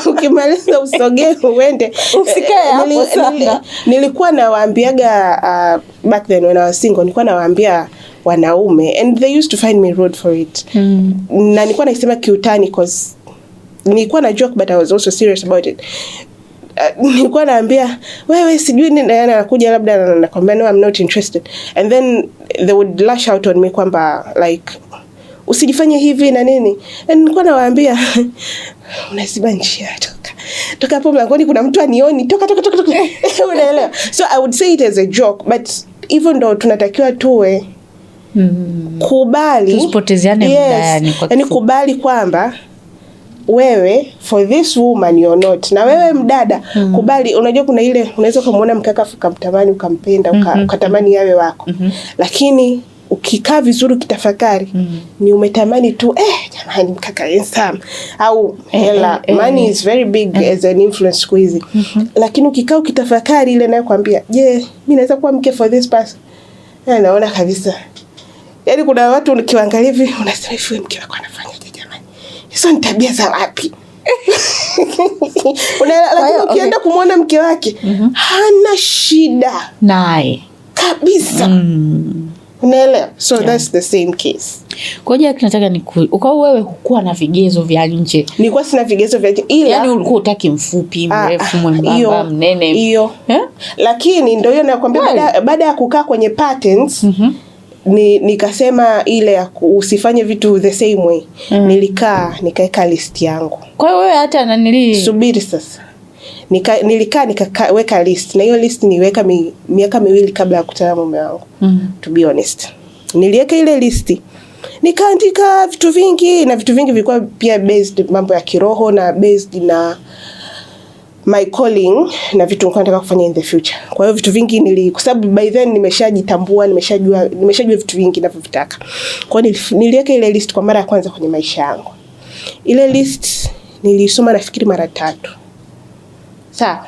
ukimaliza usogee uende. Usikae hapo sana. Nilikuwa nawaambiaga back then when I was single, nilikuwa nawaambia wanaume and they used to find me rude for it. Na nilikuwa naisema kiutani cause nilikuwa najua but I was also serious about it. Nilikuwa naambia wewe sijui nini, anakuja labda nakwambia no I'm not interested, and then they would lash out on me kwamba like usijifanye hivi na nini. And nilikuwa nawaambia unaziba njia, toka hapo mlangoni kuna mtu anioni, toka unaelewa. So I would say it as a joke, but even though tunatakiwa tuwe kubali, tusipotezeane muda yani kwa yani kubali kwamba wewe for this woman you're not, na wewe mdada kubali. Unajua kuna ile unaweza kumuona mkaka ukamtamani ukampenda ukatamani yawe wako, lakini ukikaa vizuri kitafakari ni umetamani tu jamani mkaka handsome au hela. Money is very big as an influence squeeze. Lakini ukikaa ukitafakari ile nayo kwambia mimi naweza kuwa mke for this person, naona kabisa yani kuna watu ukiangalia hivi unasema hivi mke wako anafanyaje jamani, hizo ni tabia za wapi? Lakini ukienda kumwona mke wake hana shida naye kabisa. Unaelewa? So that's the same case. Kwa hiyo nataka ukao wewe hukua na vigezo vya nje. Nilikuwa sina vigezo vya nje, ila yani ulikuwa utaki mfupi, mrefu, mwembamba, mnene. Hiyo. Lakini ndio hiyo nakwambia baada ya kukaa kwenye patterns nikasema ile ya usifanye vitu the same way. Nikaeka list yangu. Kwa hiyo wewe hata subiri sasa. Nikaweka list, na hiyo list niweka miaka 2 kabla ya kukutana mume wangu. To be honest, niliweka ile listi, nikaandika vitu vingi, na vitu vingi vilikuwa pia based mambo ya kiroho na based na my calling na vitu nilikuwa nataka kufanya in the future. Kwa hiyo vitu vingi kwa sababu by then nimeshajitambua, nimeshajua vitu vingi ninavyotaka. Kwa hiyo niliweka ile list kwa mara ya kwanza kwenye maisha yangu. Ile list nilisoma nafikiri mara 3. Sawa.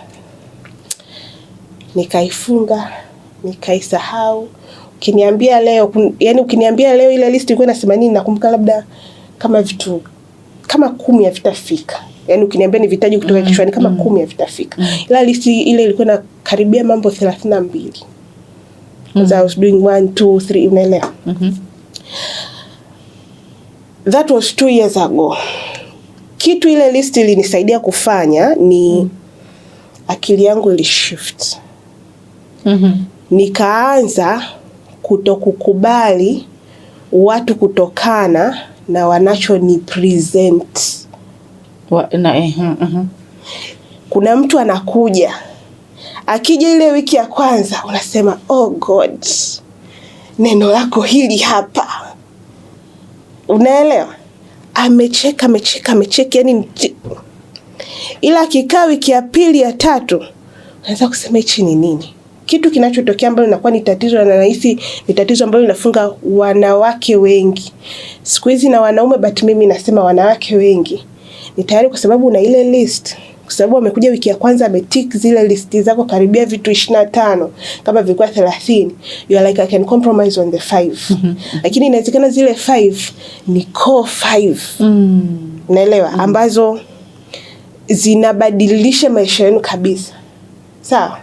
Nikaifunga, nikaisahau. Ukiniambia leo ile list ilikuwa inasema nini, nakumbuka labda kama vitu kama 10 havitafika. Yani ukiniambia ni vitaji kutoka kichwani kama 10 havitafika. Ila list ile ilikuwa na karibia mambo 32. I was doing 1 2 3, unaelewa? That was 2 years ago. Kitu ile list ilinisaidia kufanya ni akili yangu ilishift. Nikaanza kutokukubali watu kutokana na wanacho ni present. Kuna mtu anakuja, akija ile wiki ya kwanza unasema oh God, neno lako hili hapa, unaelewa? Amecheka yani, ila kikaa wiki ya 2 ya 3 unaweza kusema hichi ni nini? Kitu kinachotokea ambalo inakuwa ni tatizo, na nahisi ni tatizo ambalo linafunga wanawake wengi siku hizi na wanaume, but mimi nasema wanawake wengi ni tayari, kwa sababu una ile list, kwa sababu amekuja wiki ya kwanza ametick zile listi zako karibia vitu 25 kama vilikuwa 30, you are like I can compromise on the 5. Lakini inawezekana zile 5 ni core 5. Unaelewa? Ambazo zinabadilisha maisha yenu kabisa. Sawa?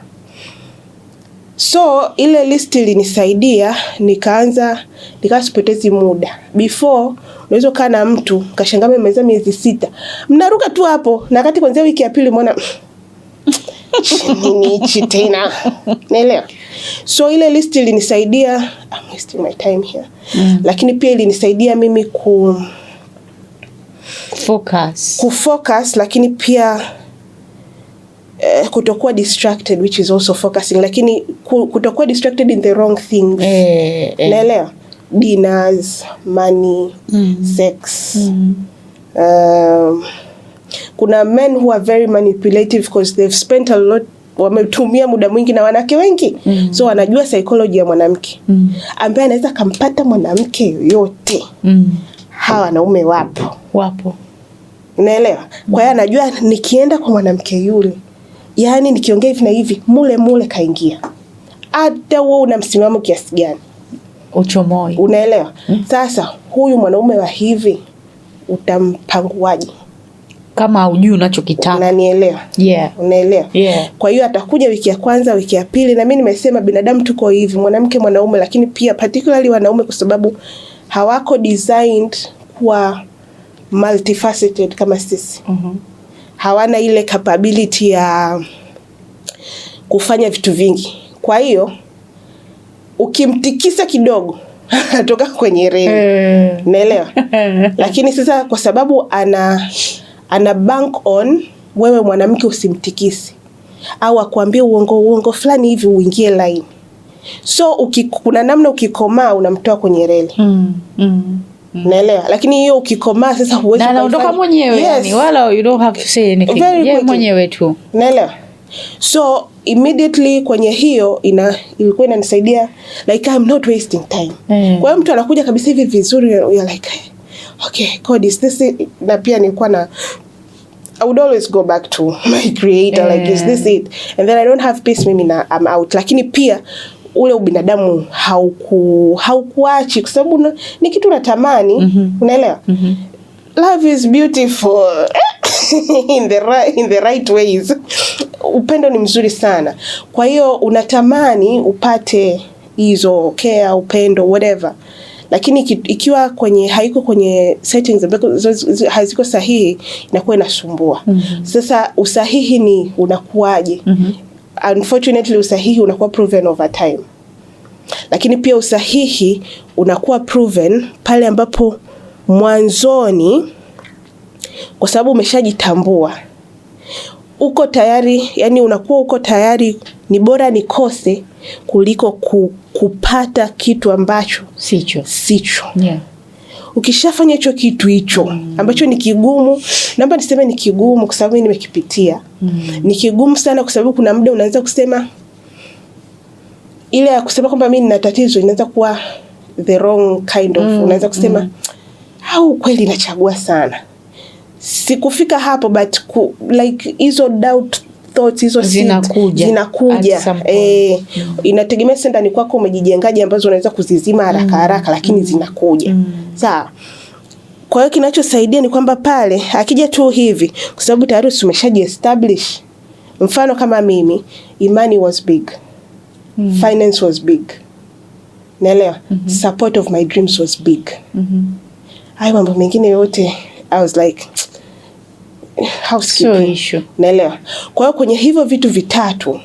So ile list ilinisaidia, nikasipotezi muda. Before unaweza kaa na mtu kashangaa mmeza miezi 6, mnaruka tu hapo, na wakati kwanza wiki ya 2 umeona nini hichi tena, naelewa? So ile list ilinisaidia, I'm wasting my time here. Lakini pia ilinisaidia mimi kufocus, lakini pia kutokuwa distracted, which is also focusing, lakini kutokuwa distracted in the wrong things. Naelewa? Dinners, money, sex. Kuna men who are very manipulative because they've spent a lot, wametumia muda mwingi na wanawake wengi. So wanajua psychology ya mwanamke. Ambaye anaweza kampata mwanamke yoyote. Hawa wanaume wapo. Unaelewa? Kwa hiyo anajua nikienda kwa mwanamke yule, yani nikiongea hivi na hivi, mule kaingia. Hata wewe una msimamo kiasi gani, uchomoi. Unaelewa? Sasa huyu mwanaume wa hivi utampanguaje kama hujui unachokitaka? Unanielewa? Unaelewa? Kwa hiyo atakuja wiki ya kwanza, wiki ya pili, na mimi nimesema binadamu tuko hivi, mwanamke, mwanaume, lakini pia particularly wanaume, kwa sababu hawako designed kuwa multifaceted kama sisi. Hawana ile capability ya kufanya vitu vingi. Kwa hiyo ukimtikisa kidogo atoka kwenye reli. Naelewa? Lakini sasa kwa sababu ana bank on wewe mwanamke usimtikisi, au akwambie uongo fulani hivi uingie line. So kuna namna ukikomaa unamtoa kwenye reli. Naelewa? Lakini hiyo ukikomaa sasa huwezi kuondoka mwenyewe. Yani wala you don't have to say anything. Yeye mwenyewe tu. Naelewa? So immediately kwenye hiyo ilikuwa inanisaidia, like I'm not wasting time. Kwa hiyo mtu anakuja kabisa hivi vizuri, you're like okay, God is this it? Na pia nilikuwa na I would always go back to my creator, like is this it? And then I don't have peace, mimi na I'm out. Lakini pia ule ubinadamu haukuachi kwa sababu ni kitu natamani. Unaelewa? Love is beautiful in the right ways. Upendo ni mzuri sana. Kwa hiyo unatamani upate hizo care, upendo, whatever. Lakini ikiwa haiko kwenye settings ambazo haziko sahihi, inakuwa inasumbua. Sasa usahihi ni unakuaje? Unfortunately usahihi unakuwa proven over time. Lakini pia usahihi unakuwa proven pale ambapo mwanzoni, kwa sababu umeshajitambua, uko tayari, yani unakuwa uko tayari, ni bora nikose kuliko kupata kitu ambacho sicho. Ukishafanya hicho kitu hicho ambacho ni kigumu, naomba niseme ni kigumu kwa sababu nimekipitia. Ni kigumu sana kwa sababu kuna muda unaanza kusema, ile ya kusema kwamba mimi nina tatizo inaanza kuwa the wrong kind of, unaanza kusema au kweli nachagua sana. Sikufika hapo, but like hizo doubt thoughts hizo zinakuja. Inategemea sasa ndani kwako umejijengaje, ambazo unaweza kuzizima haraka lakini zinakuja. Sawa. Kwa hiyo kinachosaidia ni kwamba pale akija tu hivi, kwa sababu tayari umeshaji establish. Mfano kama mimi, imani was big. Finance was big. Naelewa? Support of my dreams was big. Hayo mambo mengine yote I was like so issue. Naelewa? Kwa hiyo kwenye hivyo vitu vitatu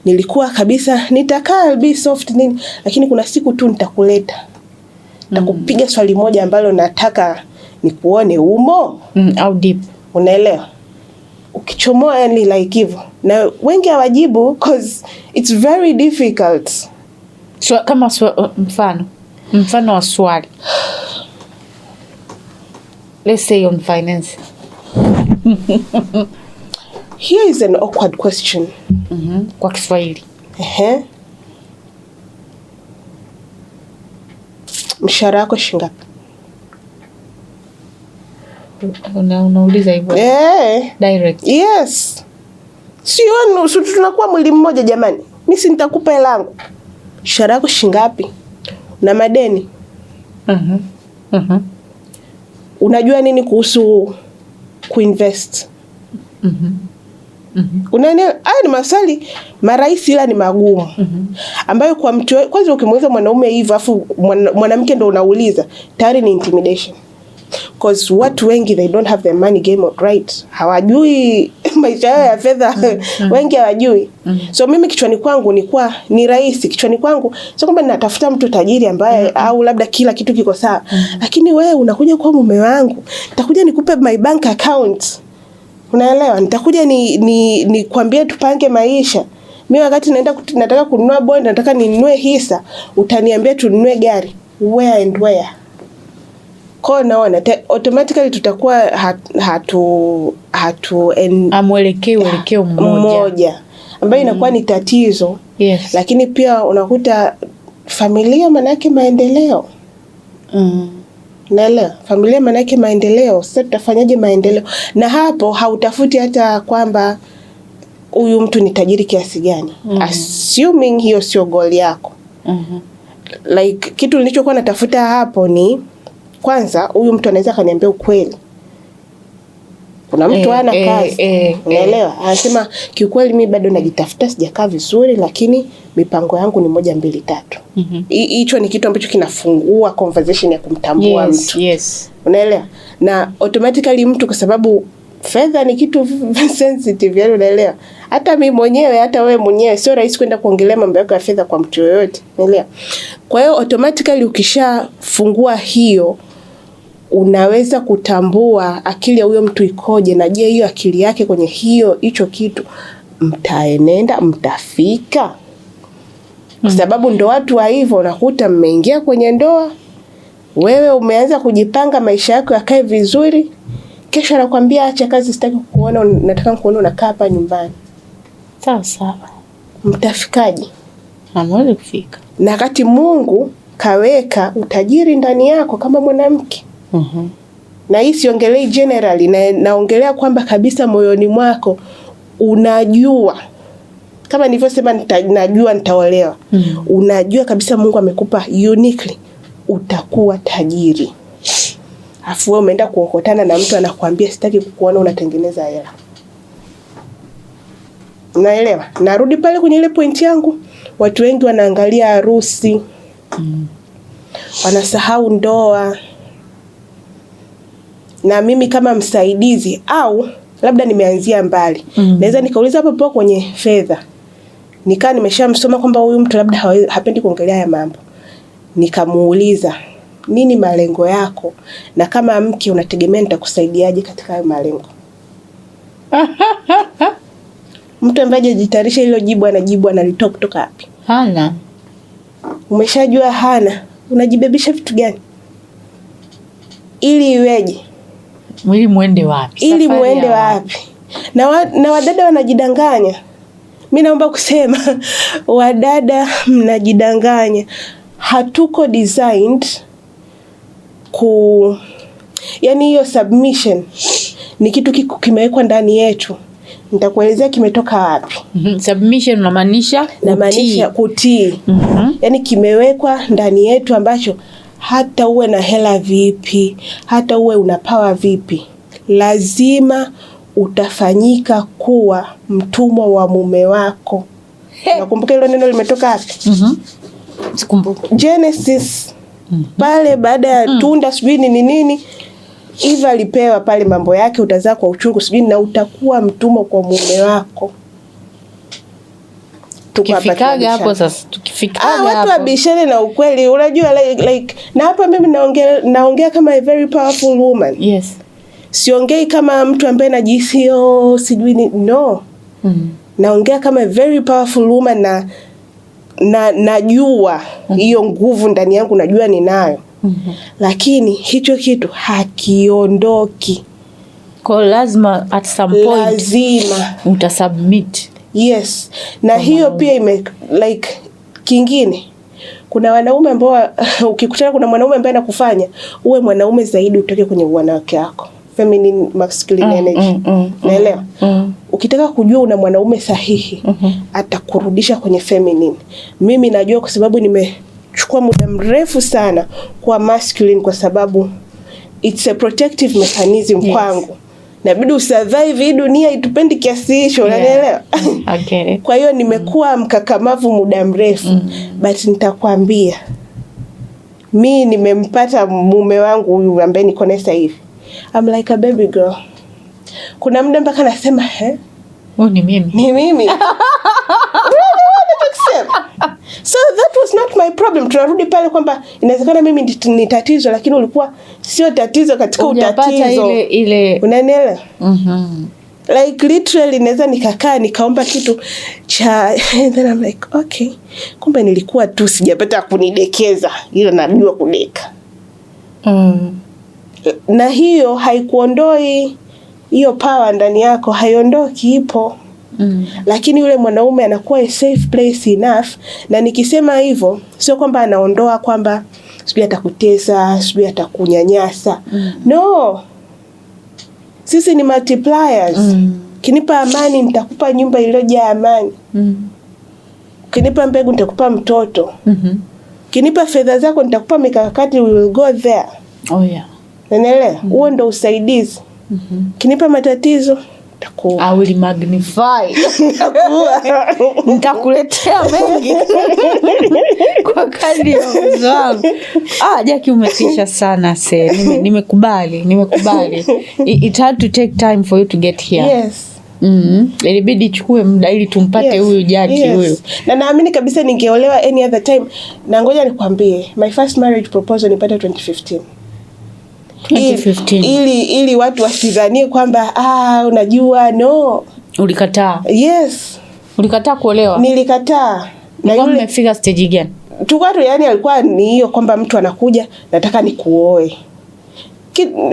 nilikuwa kabisa nitakaa be soft nini, lakini kuna siku tu nitakuleta. Nitakupiga swali moja ambalo nataka nikuone umo au deep. Unaelewa? Ukichomoa yani like hivyo. Na wengi hawajibu because it's very difficult. So kama mfano wa swali. Let's say on finance. Here is an awkward question. Kwa Kiswahili. Mshahara wako shingapi? Unauliza hivyo? Direct. Yes. Sio tunakuwa mwili mmoja jamani. Mimi si nitakupa hela yangu. Mshahara wako shingapi? Na madeni. Unajua nini kuhusu kuinvest? Unaelewa? Haya ni maswali marahisi ila ni magumu. Ambayo kwa mtu kwanza ukimuuliza mwanaume hivyo afu mwanamke ndo unauliza, tayari ni intimidation. Because watu wengi they don't have their money game right. Hawajui maisha yao ya fedha. Wengi hawajui. So mimi kichwani kwangu ni rahisi. Kichwani kwangu sio kwamba ninatafuta mtu tajiri ambaye au labda kila kitu kiko sawa. Lakini wewe unakuja kwa mume wangu, nitakuja nikupe my bank account. Unaelewa? Nitakuja ni kuambia tupange maisha. Mimi wakati nataka kununua bond, nataka ninunue hisa, utaniambia tununue gari. Where and where? Kwa naona automatically tutakuwa mwelekeo mmoja ambayo inakuwa ni tatizo. Yes. Lakini pia unakuta familia manake maendeleo. Naelewa, familia manake maendeleo. Sasa tutafanyaje maendeleo? Na hapo hautafuti hata kwamba huyu mtu ni tajiri kiasi gani. Assuming hiyo sio goal yako. Like kitu nilichokuwa natafuta hapo ni kwanza huyu mtu anaweza kaniambia ukweli. Kuna mtu ana kazi. Unaelewa? Anasema kiukweli mimi bado najitafuta, sijakaa vizuri, lakini mipango yangu ni 1 2 3. Hicho ni kitu ambacho kinafungua conversation ya kumtambua mtu. Yes. Unaelewa? Na automatically mtu, kwa sababu fedha ni kitu sensitive, yani unaelewa? Hata mimi mwenyewe, hata wewe mwenyewe sio rahisi kwenda kuongelea mambo yako ya fedha kwa mtu yoyote. Unaelewa? Kwa hiyo automatically ukishafungua hiyo, unaweza kutambua akili ya huyo mtu ikoje, na je hiyo akili yake kwenye hicho kitu mtaenenda, mtafika. Kwa sababu ndo watu wa hivyo unakuta mmeingia kwenye ndoa, wewe umeanza kujipanga maisha yako yakae vizuri, kesho anakuambia acha kazi, sitaki kukuona, nataka kukuona unakaa hapa nyumbani. Sawa. Mtafikaje? Hamwezi kufika. Na wakati Mungu kaweka utajiri ndani yako kama mwanamke. Na hii siongelei generally, naongelea kwamba kabisa moyoni mwako unajua, kama nilivyosema najua nitaolewa. Unajua kabisa Mungu amekupa uniquely utakuwa tajiri. Afu wewe umeenda kuokotana na mtu anakuambia sitaki kukuona unatengeneza hela. Unaelewa? Narudi pale kwenye ile point yangu, watu wengi wanaangalia harusi. Wanasahau ndoa. Na mimi kama msaidizi au labda nimeanzia mbali, naweza nikauliza hapo kwenye fedha. Nikaa nimeshamsoma kwamba huyu mtu labda hapendi kuongelea haya mambo. Nikamuuliza, nini malengo yako? Na kama mke unategemea nitakusaidiaje katika hayo malengo? Mtu ambaye hajitayarisha hilo jibu anajibu analitoa kutoka wapi? Hana. Umeshajua hana, unajibebisha vitu gani? Ili iweje? Ili muende wapi? Ili muende wapi? Na wadada wanajidanganya. Mimi naomba kusema wadada mnajidanganya. Hatuko designed yani hiyo submission ni kitu kimewekwa ndani yetu. Nitakuelezea kimetoka wapi. Submission unamaanisha kutii. Yani kimewekwa ndani yetu ambacho hata uwe na hela vipi, hata uwe una power vipi, lazima utafanyika kuwa mtumwa wa mume wako. Nakumbuka hilo neno limetoka wapi? Sikumbuka. Genesis. Pale baada ya tunda sijui ni nini, Eva alipewa pale mambo yake, utazaa kwa uchungu sijui na utakuwa mtumwa kwa mume wako. Tukifikaga hapo sasa, tukifikaga watu wabishane na ukweli. Unajua like na hapa mimi naongea kama a very powerful woman. Yes. Siongei kama mtu ambaye anajihisi sijui ni no. Naongea kama a very powerful woman na najua hiyo nguvu ndani yangu, najua ninayo. Lakini hicho kitu hakiondoki. Kwa lazima at some point lazima utasubmit. Yes. Na hiyo pia like kingine, kuna wanaume ambao ukikutana kuna mwanaume ambaye anakufanya uwe mwanaume zaidi utoke kwenye wanawake wako. Feminine masculine energy. Naelewa? Ukitaka kujua una mwanaume sahihi, atakurudisha kwenye feminine. Mimi najua kwa sababu nimechukua muda mrefu sana kwa masculine, kwa sababu it's a protective mechanism kwangu. Inabidi usurvive hii dunia itupendi kiasi hicho, unanielewa? Okay. Kwa hiyo nimekuwa mkakamavu muda mrefu. But nitakwambia mimi nimempata mume wangu huyu ambaye niko naye sasa hivi. I'm like a baby girl. Kuna muda mpaka nasema ni mimi. Ni mimi. So that was not my problem. Tunarudi pale kwamba inawezekana mimi ni tatizo, lakini ulikuwa sio tatizo katika utatizo. Ile unanielewa? Like literally naweza nikakaa nikaomba kitu cha and then I'm like okay, kumbe nilikuwa tu sijapata kunidekeza, ila najua kudeka. Na hiyo haikuondoi hiyo power ndani yako, haiondoki, ipo. Lakini yule mwanaume anakuwa a safe place enough, na nikisema hivyo sio kwamba anaondoa kwamba sijui atakutesa, sijui atakunyanyasa. No. Sisi ni multipliers. Kinipa amani nitakupa nyumba iliyojaa amani. Kinipa mbegu nitakupa mtoto. Kinipa fedha zako nitakupa mikakati, we will go there. Oh yeah. Unaelewa? Huo ndo usaidizi. Kinipa matatizo I will magnify. Nitakuletea mengi kwa kadri ya uwezo wangu. Jackie umetisha sana nimekubali. It had to take time for you to get here. Yes. Ilibidi chukue muda ili tumpate huyu Jackie huyu. Na naamini kabisa ningeolewa any other time. Na ngoja nikwambie, my first marriage proposal nilipata 2015. Ili watu wasidhanie kwamba unajua, no. Ulikataa? Yes. Ulikataa kuolewa? Nilikataa. Na yule mmefika stage gani? Tukatu yani alikuwa ni hiyo kwamba mtu anakuja nataka nikuoe.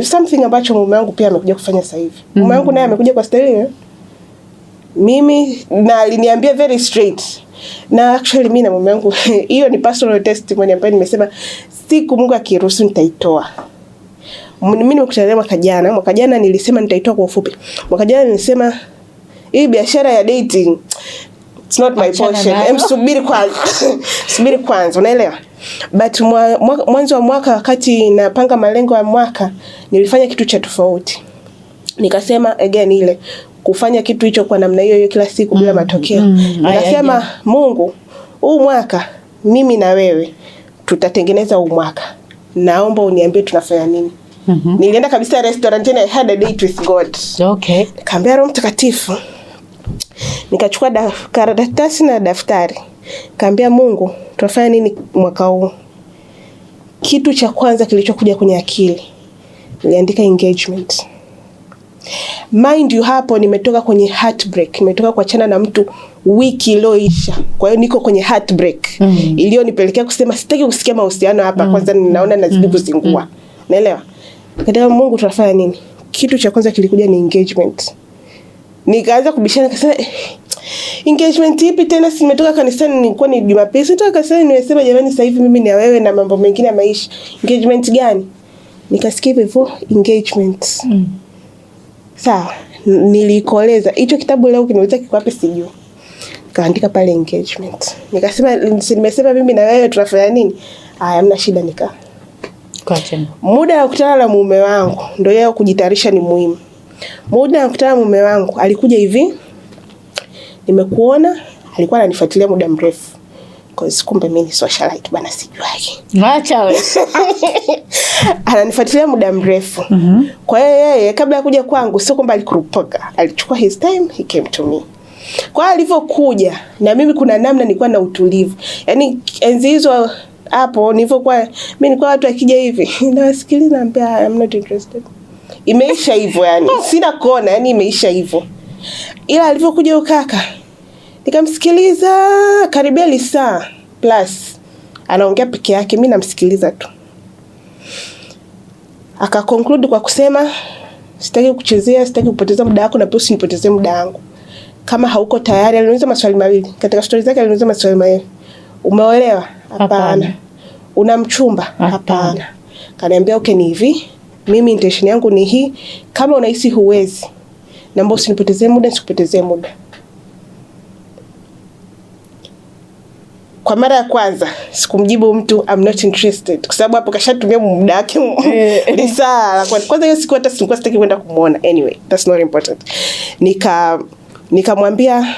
Something ambacho mume wangu pia amekuja kufanya sasa hivi. Mume wangu naye amekuja kwa style mimi, na aliniambia very straight. Na actually mimi na mume wangu hiyo ni personal testimony ambayo nimesema siku Mungu akiruhusu nitaitoa. Mimi nimekutana mwaka jana nilisema nitaitoa kwa ufupi. Mwaka jana nilisema hii biashara ya dating it's not my portion. Subiri kwanza, unaelewa? But mwanzo wa mwaka, wakati napanga malengo ya mwaka, nilifanya kitu cha tofauti. Nikasema again ile kufanya kitu hicho kwa namna hiyo kila siku bila matokeo. Nikasema Mungu, huu mwaka mimi na wewe tutatengeneza huu mwaka. Naomba uniambie tunafanya nini. Nilienda kabisa restaurant and I had a date with God. Okay. Nikaambia Roho Mtakatifu. Nikachukua karatasi na daftari. Nikaambia Mungu, tunafanya nini mwaka huu? Kitu cha kwanza kilichokuja kwenye akili, niliandika engagement. Mind you, hapo nimetoka kwenye heartbreak. Nimetoka kuachana na mtu wiki iliyoisha. Kwa hiyo niko kwenye heartbreak. Iliyonipelekea kusema sitaki kusikia mahusiano hapa. Kwanza ninaona nazidi kuzingua. Unaelewa? Nikasema Mungu, tunafanya nini? Kitu cha kwanza kilikuja ni engagement. Nikaanza kubishana, nikasema engagement ipi tena? Si nimetoka kanisani, nilikuwa ni Jumapili. Sitoka kanisani nimesema jamani sasa hivi mimi na wewe na mambo mengine ya maisha. Engagement gani? Nikasikia hivyo engagement. Sawa, nilikoleza. Hicho kitabu leo kiniuliza kiko wapi sijui. Kaandika pale engagement. Nikasema nimesema mimi na wewe tunafanya nini? Hamna shida Muda wa kukutana na mume wangu ndio yeye kujitayarisha ni muhimu. Muda wa kukutana na mume wangu alikuja hivi. Nimekuona, alikuwa ananifuatilia muda mrefu. Cause kumbe mimi ni socialite bana, sijuaje. Acha wewe. Ananifuatilia muda mrefu. Kwa hiyo yeye kabla ya kuja kwangu sio kwamba alikurupuka. Alichukua his time, he came to me. Kwa alivyokuja na mimi kuna namna nilikuwa na utulivu. Yaani enzi hizo hapo nilivyokuwa mimi nilikuwa watu akija hivi nawasikiliza naambia I'm not interested. Imeisha hivyo yani. Sina kona yani imeisha hivyo. Ila alivyokuja ukaka nikamsikiliza karibia lisaa plus. Anaongea peke yake, mimi namsikiliza tu. Akaconclude kwa kusema sitaki kuchezea, sitaki kupoteza muda wako na pia usinipotezee muda wangu. Kama hauko tayari, aliniuliza maswali mawili. Katika stories zake aliniuliza maswali mawili. Umeolewa? Hapana. Una mchumba? Hapana. Kaniambia okay, ni hivi. Mimi intention yangu ni hii. Kama unahisi huwezi, naomba usinipotezee muda, sikupotezee muda. Kwa mara ya kwanza sikumjibu mtu I'm not interested, kwa sababu hapo kashatumia muda wake lisaa. Kwanza hiyo siku hata sikuwa sitaki kwenda kumuona. Anyway, that's not important. Nikamwambia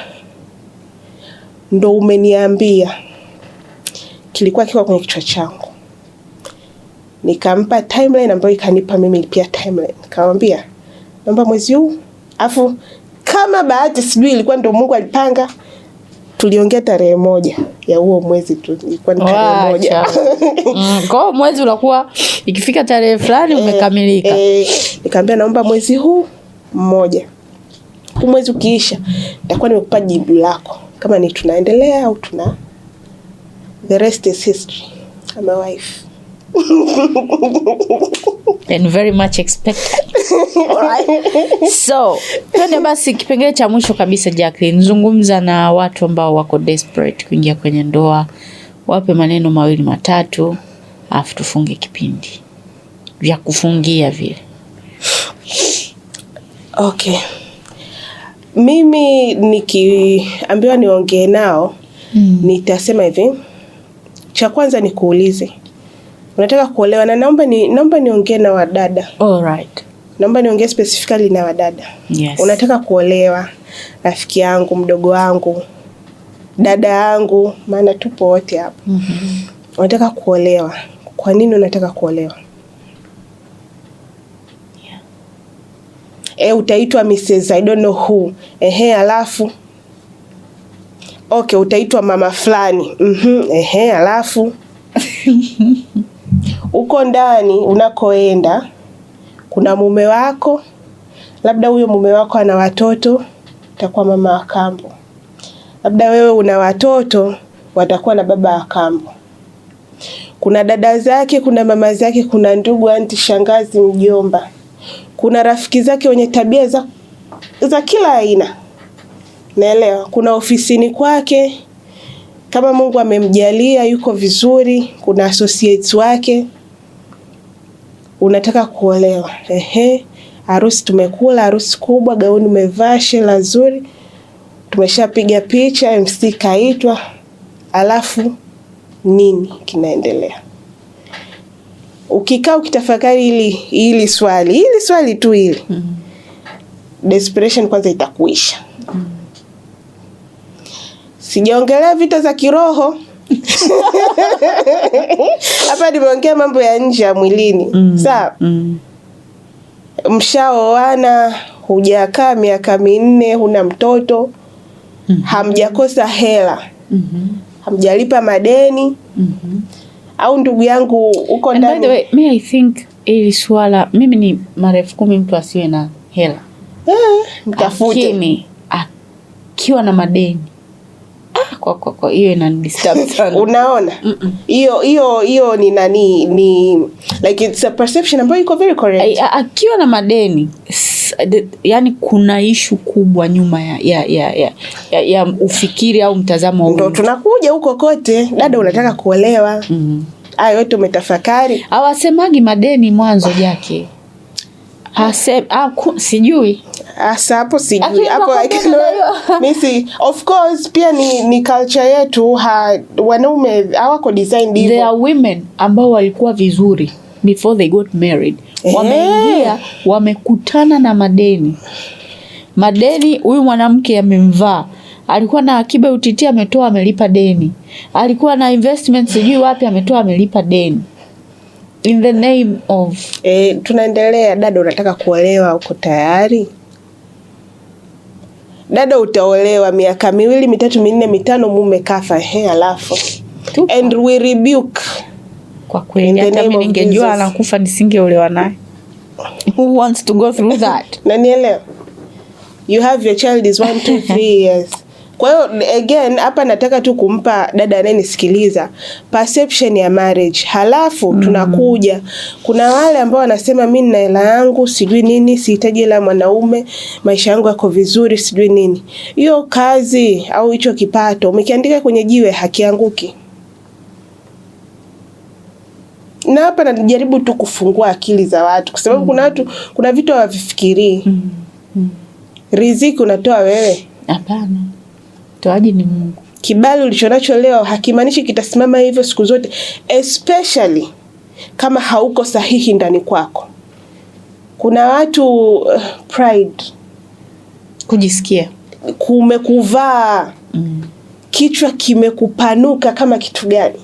ndo umeniambia. Kilikuwa kiko kwenye kichwa changu. Nikampa timeline ambayo ikanipa mimi pia timeline. Nikamwambia naomba mwezi huu. Afu kama bahati sijui ilikuwa ndo Mungu alipanga, tuliongea tarehe 1 ya huo mwezi tu, ilikuwa ni tarehe 1. Kwa mwezi unakuwa ikifika tarehe fulani umekamilika. Nikamwambia naomba mwezi huu 1. mwezi ukiisha nitakuwa nimekupa jibu lako kama ni tunaendelea au the rest is history. I'm a wife. And very much expected. Alright. So, twende basi kipengele cha mwisho kabisa Jacqueline. Zungumza na watu ambao wako desperate kuingia kwenye ndoa. Wape maneno 2 matatu, afu tufunge kipindi. Vya kufungia vile. Okay. Mimi nikiambiwa niongee nao, nitasema hivi. Cha kwanza nikuulize. Unataka kuolewa? Na naomba niongee na wadada. All right. Naomba niongee specifically na wadada. Yes. Unataka kuolewa, rafiki yangu, mdogo wangu, dada yangu, maana tupo wote hapa. Unataka kuolewa. Kwa nini unataka kuolewa? Utaitwa Mrs. I don't know who. Alafu. Okay, utaitwa mama fulani. Alafu. Uko ndani unakoenda kuna mume wako, labda huyo mume wako ana watoto, utakuwa mama wa kambo. Labda wewe una watoto, watakuwa na baba wa kambo. Kuna dada zake, kuna mama zake, kuna ndugu, anti, shangazi, mjomba. Kuna rafiki zake wenye tabia za kila aina. Naelewa. Kuna ofisini kwake, kama Mungu amemjalia yuko vizuri, kuna associates wake. Unataka kuolewa. Harusi tumekula, harusi kubwa, gauni umevaa, shela nzuri. Tumeshapiga picha, MC kaitwa. Alafu nini kinaendelea? Ukikaa ukitafakari hili swali tu hili. Desperation kwanza itakuisha. Sijaongelea vita za kiroho. Hapa nimeongea mambo ya nje ya mwilini. Sawa? Mshaoana, hujakaa miaka 4, huna mtoto. Hamjakosa hela. Hamjalipa madeni. Au ndugu yangu uko ndani. And by the way, I think ili swala mimi ni mara 10,000 mtu asiwe na hela. Mtafute. Lakini akiwa na madeni. Kwa hiyo inanidisturb sana. Unaona? Hiyo ni nani ni like it's a perception ambayo iko very correct. Akiwa na madeni, yani kuna issue kubwa nyuma ya ufikiri au mtazamo. Ndio tunakuja huko kote. Dada unataka kuolewa. Hayo yote umetafakari. Hawasemagi madeni mwanzo yake. Sijui. Hapo sijui. Hapo mimi of course pia ni culture yetu, wanaume hawako designed hivyo. There are women ambao walikuwa vizuri before they got married. Wameingia, wamekutana na madeni. Huyu mwanamke amemvaa, alikuwa na akiba UTT, ametoa, amelipa deni. Alikuwa na investment sijui wapi, ametoa, amelipa deni. In the name of tunaendelea. Dada unataka kuolewa, uko tayari? Dada utaolewa miaka 2, 3, 4, 5 mume kafa. Alafu and we rebuke. Kwa kweli hata mimi ningejua anakufa nisingeolewa naye. Who wants to go through that? Nanielewa. You have your child is 1, 2, 3 years. Kwa hiyo again hapa nataka tu kumpa dada anayenisikiliza perception ya marriage. Halafu tunakuja, kuna wale ambao wanasema mimi nina hela yangu, sijui nini, sihitaji hela mwanaume, maisha yangu yako vizuri, sijui nini. Hiyo kazi au hicho kipato umekiandika kwenye jiwe, hakianguki. Na hapa najaribu tu kufungua akili za watu kwa sababu kuna vitu hawavifikirii. Riziki unatoa wewe? Hapana. Toaji ni Mungu. Kibali ulichonacho leo hakimaanishi kitasimama hivyo siku zote, especially kama hauko sahihi ndani kwako. Kuna watu pride, kujisikia kumekuvaa. Kichwa kimekupanuka kama kitu gani?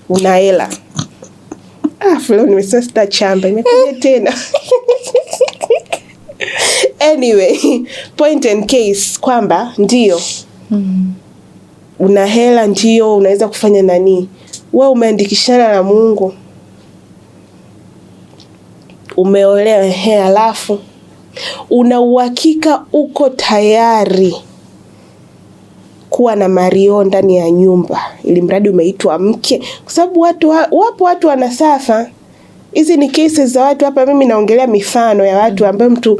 Una hela. Leo nimesasta chamba imekuja tena. Anyway, point and case kwamba ndio una hela, ndio unaweza kufanya nani. Wewe umeandikishana na Mungu, umeolewa, alafu una uhakika uko tayari kuwa na Mario ndani ya nyumba ili mradi umeitwa mke? Kwa sababu wapo watu wanasafa. Hizi ni cases za watu hapa, mimi naongelea mifano ya watu ambao mtu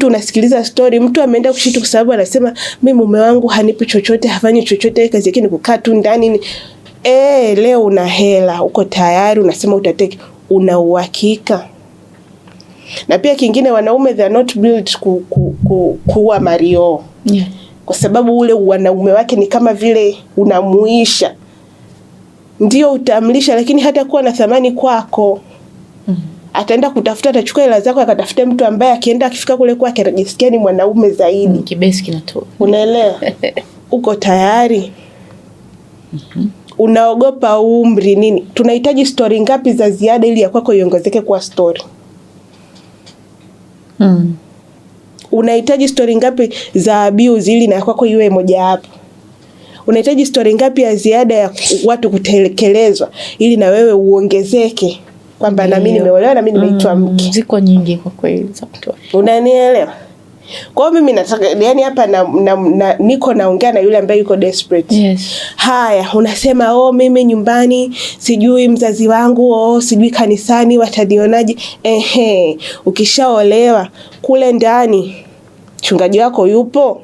unasikiliza story, mtu ameenda kushitu kwa sababu anasema mimi mume wangu hanipi chochote, hafanyi chochote, kazi yake ni kukaa tu ndani. Leo una hela, uko tayari, unasema utateke, una uhakika. Na pia kingine, wanaume they are not built kuwa Mario. Yeah. Kwa sababu ule wanaume wake ni kama vile unamuisha. Ndio utamlisha, lakini hata kuwa na thamani kwako. Ataenda kutafuta, atachukua hela zako akatafuta mtu ambaye akienda akifika kule kwake anajisikia ni mwanaume zaidi. Kibesi kinatoa. Unaelewa? Uko tayari? Unaogopa umri nini? Tunahitaji story ngapi za ziada ili ya kwako iongezeke kwa story? Unahitaji story ngapi za abuse ili na kwako iwe moja hapo? Unahitaji story ngapi ya ziada ya watu kutelekelezwa ili na wewe uongezeke kwamba na mimi nimeolewa na mimi nimeitwa mke? Ziko nyingi kwa kweli za kutoa. Unanielewa? Kwa hiyo mimi nataka, yani hapa niko naongea na yule ambaye yuko desperate. Yes. Haya, unasema mimi nyumbani sijui mzazi wangu, sijui kanisani watanionaje. Ukishaolewa kule ndani mchungaji wako yupo,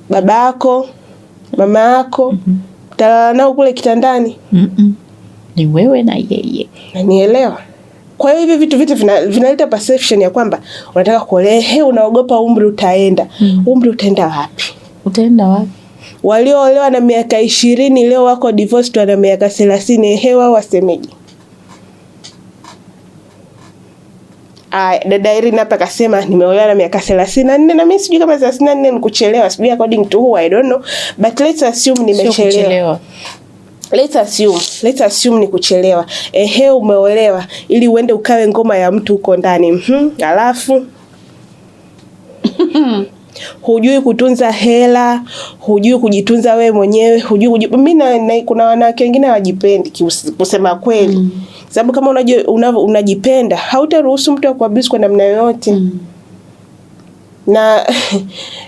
babako, mama yako, utalala nao kule kitandani. Ni wewe na yeye. Unanielewa? Kwa hiyo hivi vitu vinaleta perception ya kwamba unataka kuolewa, unaogopa umri utaenda. Umri utaenda wapi? Utaenda wapi? Walioolewa na miaka 20 leo wako divorced wana miaka 30, wao wasemeje? Dada Irene hapa kasema nimeolewa na miaka 34 na mimi sijui kama 34 ni kuchelewa, sijui according to who, I don't know, but let's assume nimechelewa. Let's assume ni kuchelewa. Umeolewa ili uende ukawe ngoma ya mtu uko ndani. Alafu hujui kutunza hela, hujui kujitunza wewe mwenyewe, hujui mimi kuna wanawake wengine hawajipendi kusema kweli. Sababu kama unajipenda, hautaruhusu mtu akuabuse kwa namna yoyote.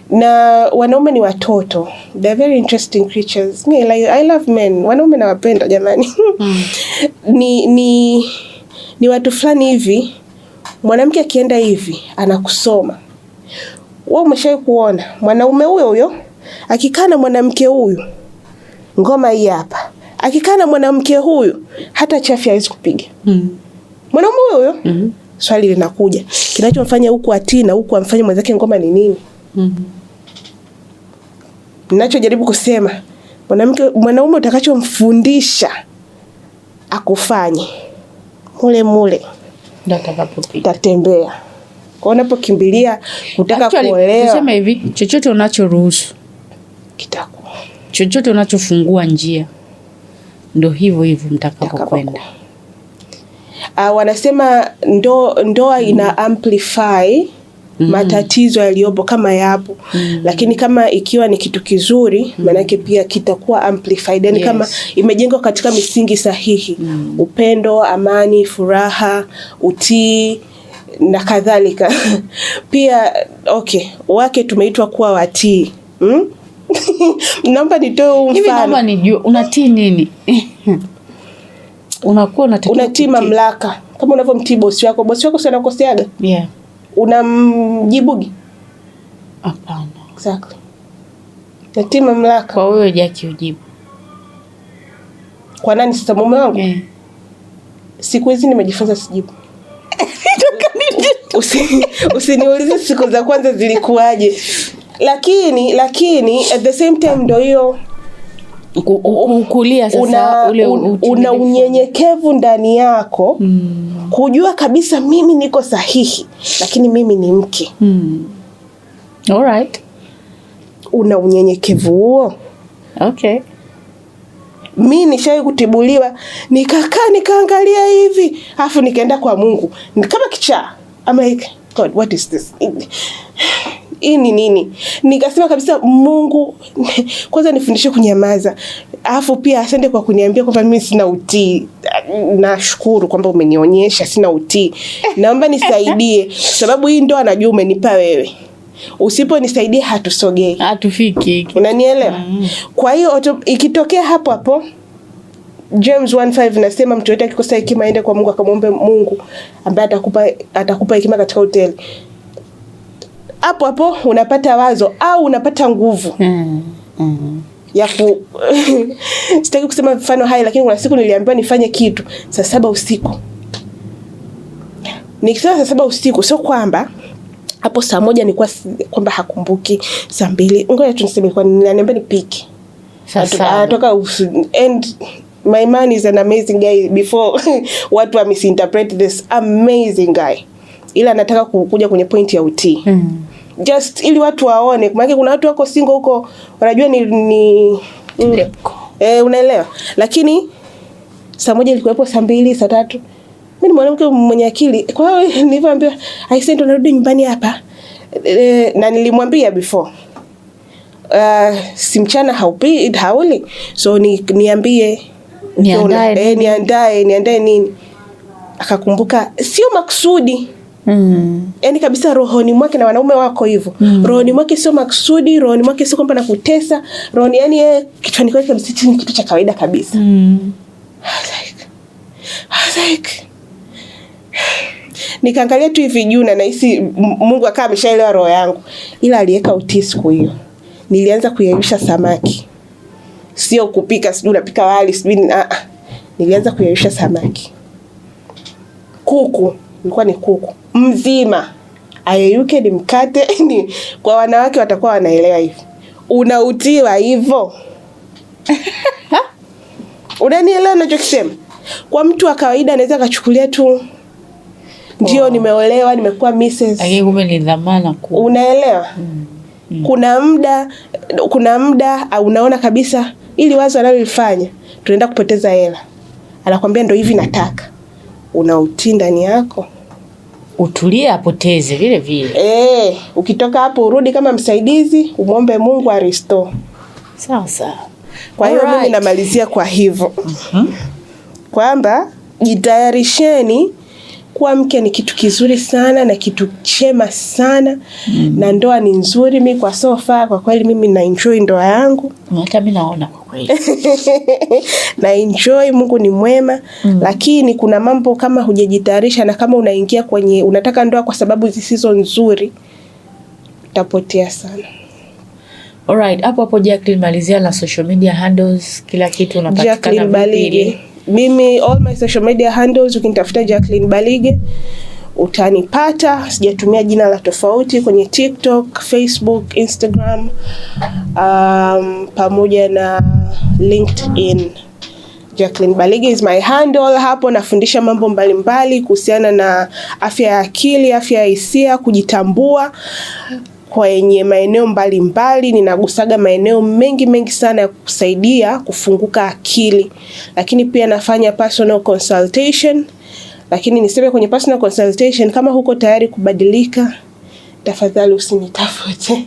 Na wanaume ni watoto. They are very interesting creatures. I love men. Wanaume nawapenda jamani. Ni watu fulani hivi. Mwanamke akienda hivi anakusoma. Wewe umeshawahi kuona mwanaume huyo akikaa na mwanamke huyu, ngoma hii hapa. Akikaa na mwanamke huyu hata chafi hawezi kupiga. Mwanaume huyo swali linakuja, kinachomfanya huku atina huku amfanye mwenzake ngoma ni nini? Ninachojaribu kusema, mwanaume utakachomfundisha akufanye mule ndio atakapopiga, tatembea. Kwa unapokimbilia kutaka kuolewa, tuseme hivi, chochote unachoruhusu kitakuwa, chochote unachofungua njia ndio hivyo mtakapokwenda. Wanasema ndoa ina amplify matatizo yaliyopo kama yapo. Lakini kama ikiwa ni kitu kizuri, manake pia kitakuwa amplified. Yani kama imejengwa katika misingi sahihi, upendo, amani, furaha, utii na kadhalika. Pia wake tumeitwa kuwa watii. Naomba nitoe mfano. Hivi naomba nijue unatii nini? Unatii mamlaka. Kama unavyomtii bosi wako. Bosi wako si anakoseaga? Yeah. Unamjibugi? Hapana. Exactly. Unatii mamlaka. Kwa wewe Jackie ujibu. Kwa nani sasa, mume wangu? Yeah. Siku hizi nimejifunza sijibu. Usiniulize siku za kwanza zilikuwaje. Lakini at the same time ndio hiyo ukulia sasa una unyenyekevu ndani yako, kujua kabisa mimi niko sahihi lakini mimi ni mke. All right. Una unyenyekevu huo. Okay. Mimi nishawahi kutibuliwa, nikaangalia hivi, afu nikaenda kwa Mungu kama kichaa. I'm like, God, what is this? hii ni nini? Nikasema kabisa, Mungu kwanza nifundishe kunyamaza. Alafu pia asante kwa kuniambia kwamba mimi sina utii. Nashukuru kwamba umenionyesha sina utii. Naomba nisaidie sababu hii ndoa najua umenipa wewe. Usiponisaidia hatusogei. Hatufiki. Unanielewa? Kwa hiyo ikitokea hapo hapo James 1:5 nasema mtu yote akikosa hekima aende kwa Mungu akamwombe Mungu ambaye atakupa hekima katika hoteli. Hapo hapo unapata wazo au unapata nguvu. Ya sitaki kusema mfano hai, lakini kuna siku niliambiwa nifanye kitu saa 7 usiku. Nikisema saa 7 usiku sio kwamba hapo saa 1 nilikuwa kwamba hakumbuki, saa 2. Ngoja tu niseme kwa niliambiwa nipike. Sasa anatoka and my man is an amazing guy before watu misinterpret this amazing guy. Ila nataka kukuja kwenye point ya utii. Just ili watu waone, maana kuna watu wako single huko wanajua ni unaelewa. Lakini saa 1 ilikuwepo, saa 2, saa 3. Mimi ni mwanamke mwenye akili. Kwa hiyo nilivyoambiwa I said narudi nyumbani hapa. Na nilimwambia before si mchana hauli. So niambie niandae nini. Akakumbuka sio maksudi. Yaani kabisa rohoni mwake, na wanaume wako hivyo. Rohoni mwake sio maksudi, rohoni mwake sio kwamba nakutesa. Rohoni yani kichwani kwake kabisa ni kitu cha kawaida kabisa. I was like nikaangalia tu hivi juu na nahisi Mungu akawa ameshaelewa roho yangu. Ila aliweka utii siku hiyo. Nilianza kuyeyusha samaki. Sio kupika, sijui unapika wali, sijui nilianza kuyeyusha samaki. Kuku, ilikuwa ni kuku mzima. Ayeyuke ni mkate ni kwa wanawake watakuwa wanaelewa hivi. Unautiwa hivyo. Unanielewa ninachokisema? Kwa mtu wa kawaida anaweza akachukulia tu ndio nimeolewa, nimekuwa Mrs. Kumbe ni dhamana kubwa. Unaelewa? Kuna muda unaona kabisa ili wazo analolifanya tunaenda kupoteza hela. Anakuambia ndio hivi nataka. Unautii ndani yako. Utulie apoteze vile vile. Ukitoka hapo urudi kama msaidizi, umuombe Mungu restore. Sawa. Kwa hiyo mimi namalizia kwa hivyo. Kwamba jitayarisheni kuwa mke ni kitu kizuri sana na kitu chema sana. Na ndoa ni nzuri. Mimi kwa sofa kwa kweli mimi na enjoy ndoa yangu. Hata mimi naona kwa kweli. Na enjoy, Mungu ni mwema. Lakini kuna mambo kama hujajitayarisha na kama unaingia kwenye unataka ndoa kwa sababu zisizo nzuri, utapotea sana. Alright, hapo Jacqueline malizia na social media handles, kila kitu unapatikana vipi? Mimi all my social media handles ukinitafuta Jacqueline Balige utanipata. Sijatumia jina la tofauti kwenye TikTok, Facebook, Instagram, pamoja na LinkedIn. Jacqueline Balige is my handle. Hapo nafundisha mambo mbalimbali kuhusiana na afya ya akili, afya ya hisia, kujitambua kwenye maeneo mbalimbali. Ninagusaga maeneo mengi sana ya kusaidia kufunguka akili. Lakini pia nafanya personal consultation. Lakini niseme kwenye personal consultation, kama huko tayari kubadilika, tafadhali usinitafute.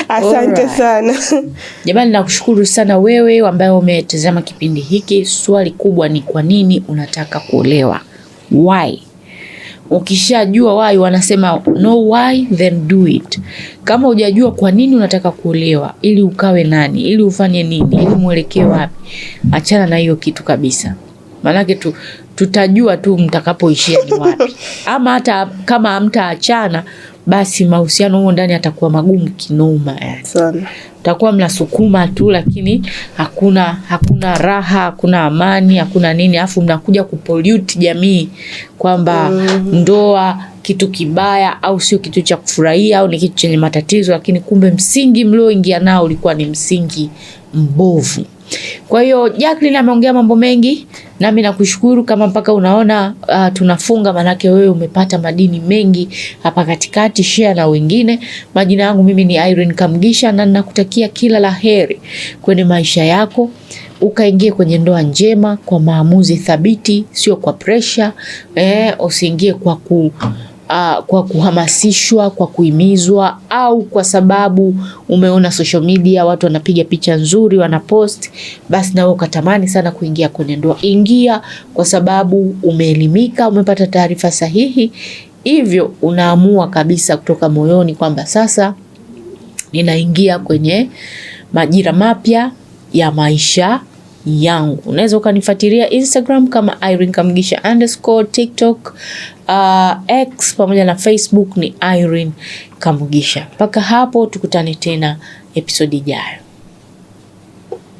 Asante sana. Jamani, nakushukuru sana wewe ambaye umetazama kipindi hiki. Swali kubwa ni kwa nini unataka kuolewa? Why? Ukishajua why, wanasema no why then do it. Kama hujajua kwa nini unataka kuolewa, ili ukawe nani, ili ufanye nini, ili muelekee wapi, achana na hiyo kitu kabisa. Maana tutajua tu mtakapoishia ni wapi. Ama hata kama hamtaachana, basi mahusiano huo ndani atakuwa magumu kinoma yani. Sana. Takuwa mnasukuma tu lakini hakuna raha, hakuna amani, hakuna nini, afu mnakuja kupollute jamii kwamba ndoa kitu kibaya au sio kitu cha kufurahia au ni kitu chenye matatizo, lakini kumbe msingi mlioingia nao ulikuwa ni msingi mbovu. Kwa hiyo Jacqueline ameongea mambo mengi, nami nakushukuru kama mpaka unaona tunafunga, manake wewe umepata madini mengi hapa katikati. Share na wengine. Majina yangu mimi ni Irene Kamgisha na ninakutakia kila laheri kwenye maisha yako. Ukaingie kwenye ndoa njema kwa maamuzi thabiti, sio kwa pressure. Usiingie kwa kwa kuhamasishwa, kwa kuhimizwa, au kwa sababu umeona social media watu wanapiga picha nzuri wanapost, basi nawe ukatamani sana kuingia kwenye ndoa. Ingia kwa sababu umeelimika, umepata taarifa sahihi, hivyo unaamua kabisa kutoka moyoni kwamba sasa ninaingia kwenye majira mapya ya maisha yangu. Unaweza ukanifuatilia Instagram kama Irene Kamugisha _ TikTok, X pamoja na Facebook ni Irene Kamugisha. Mpaka hapo tukutane tena episode ijayo.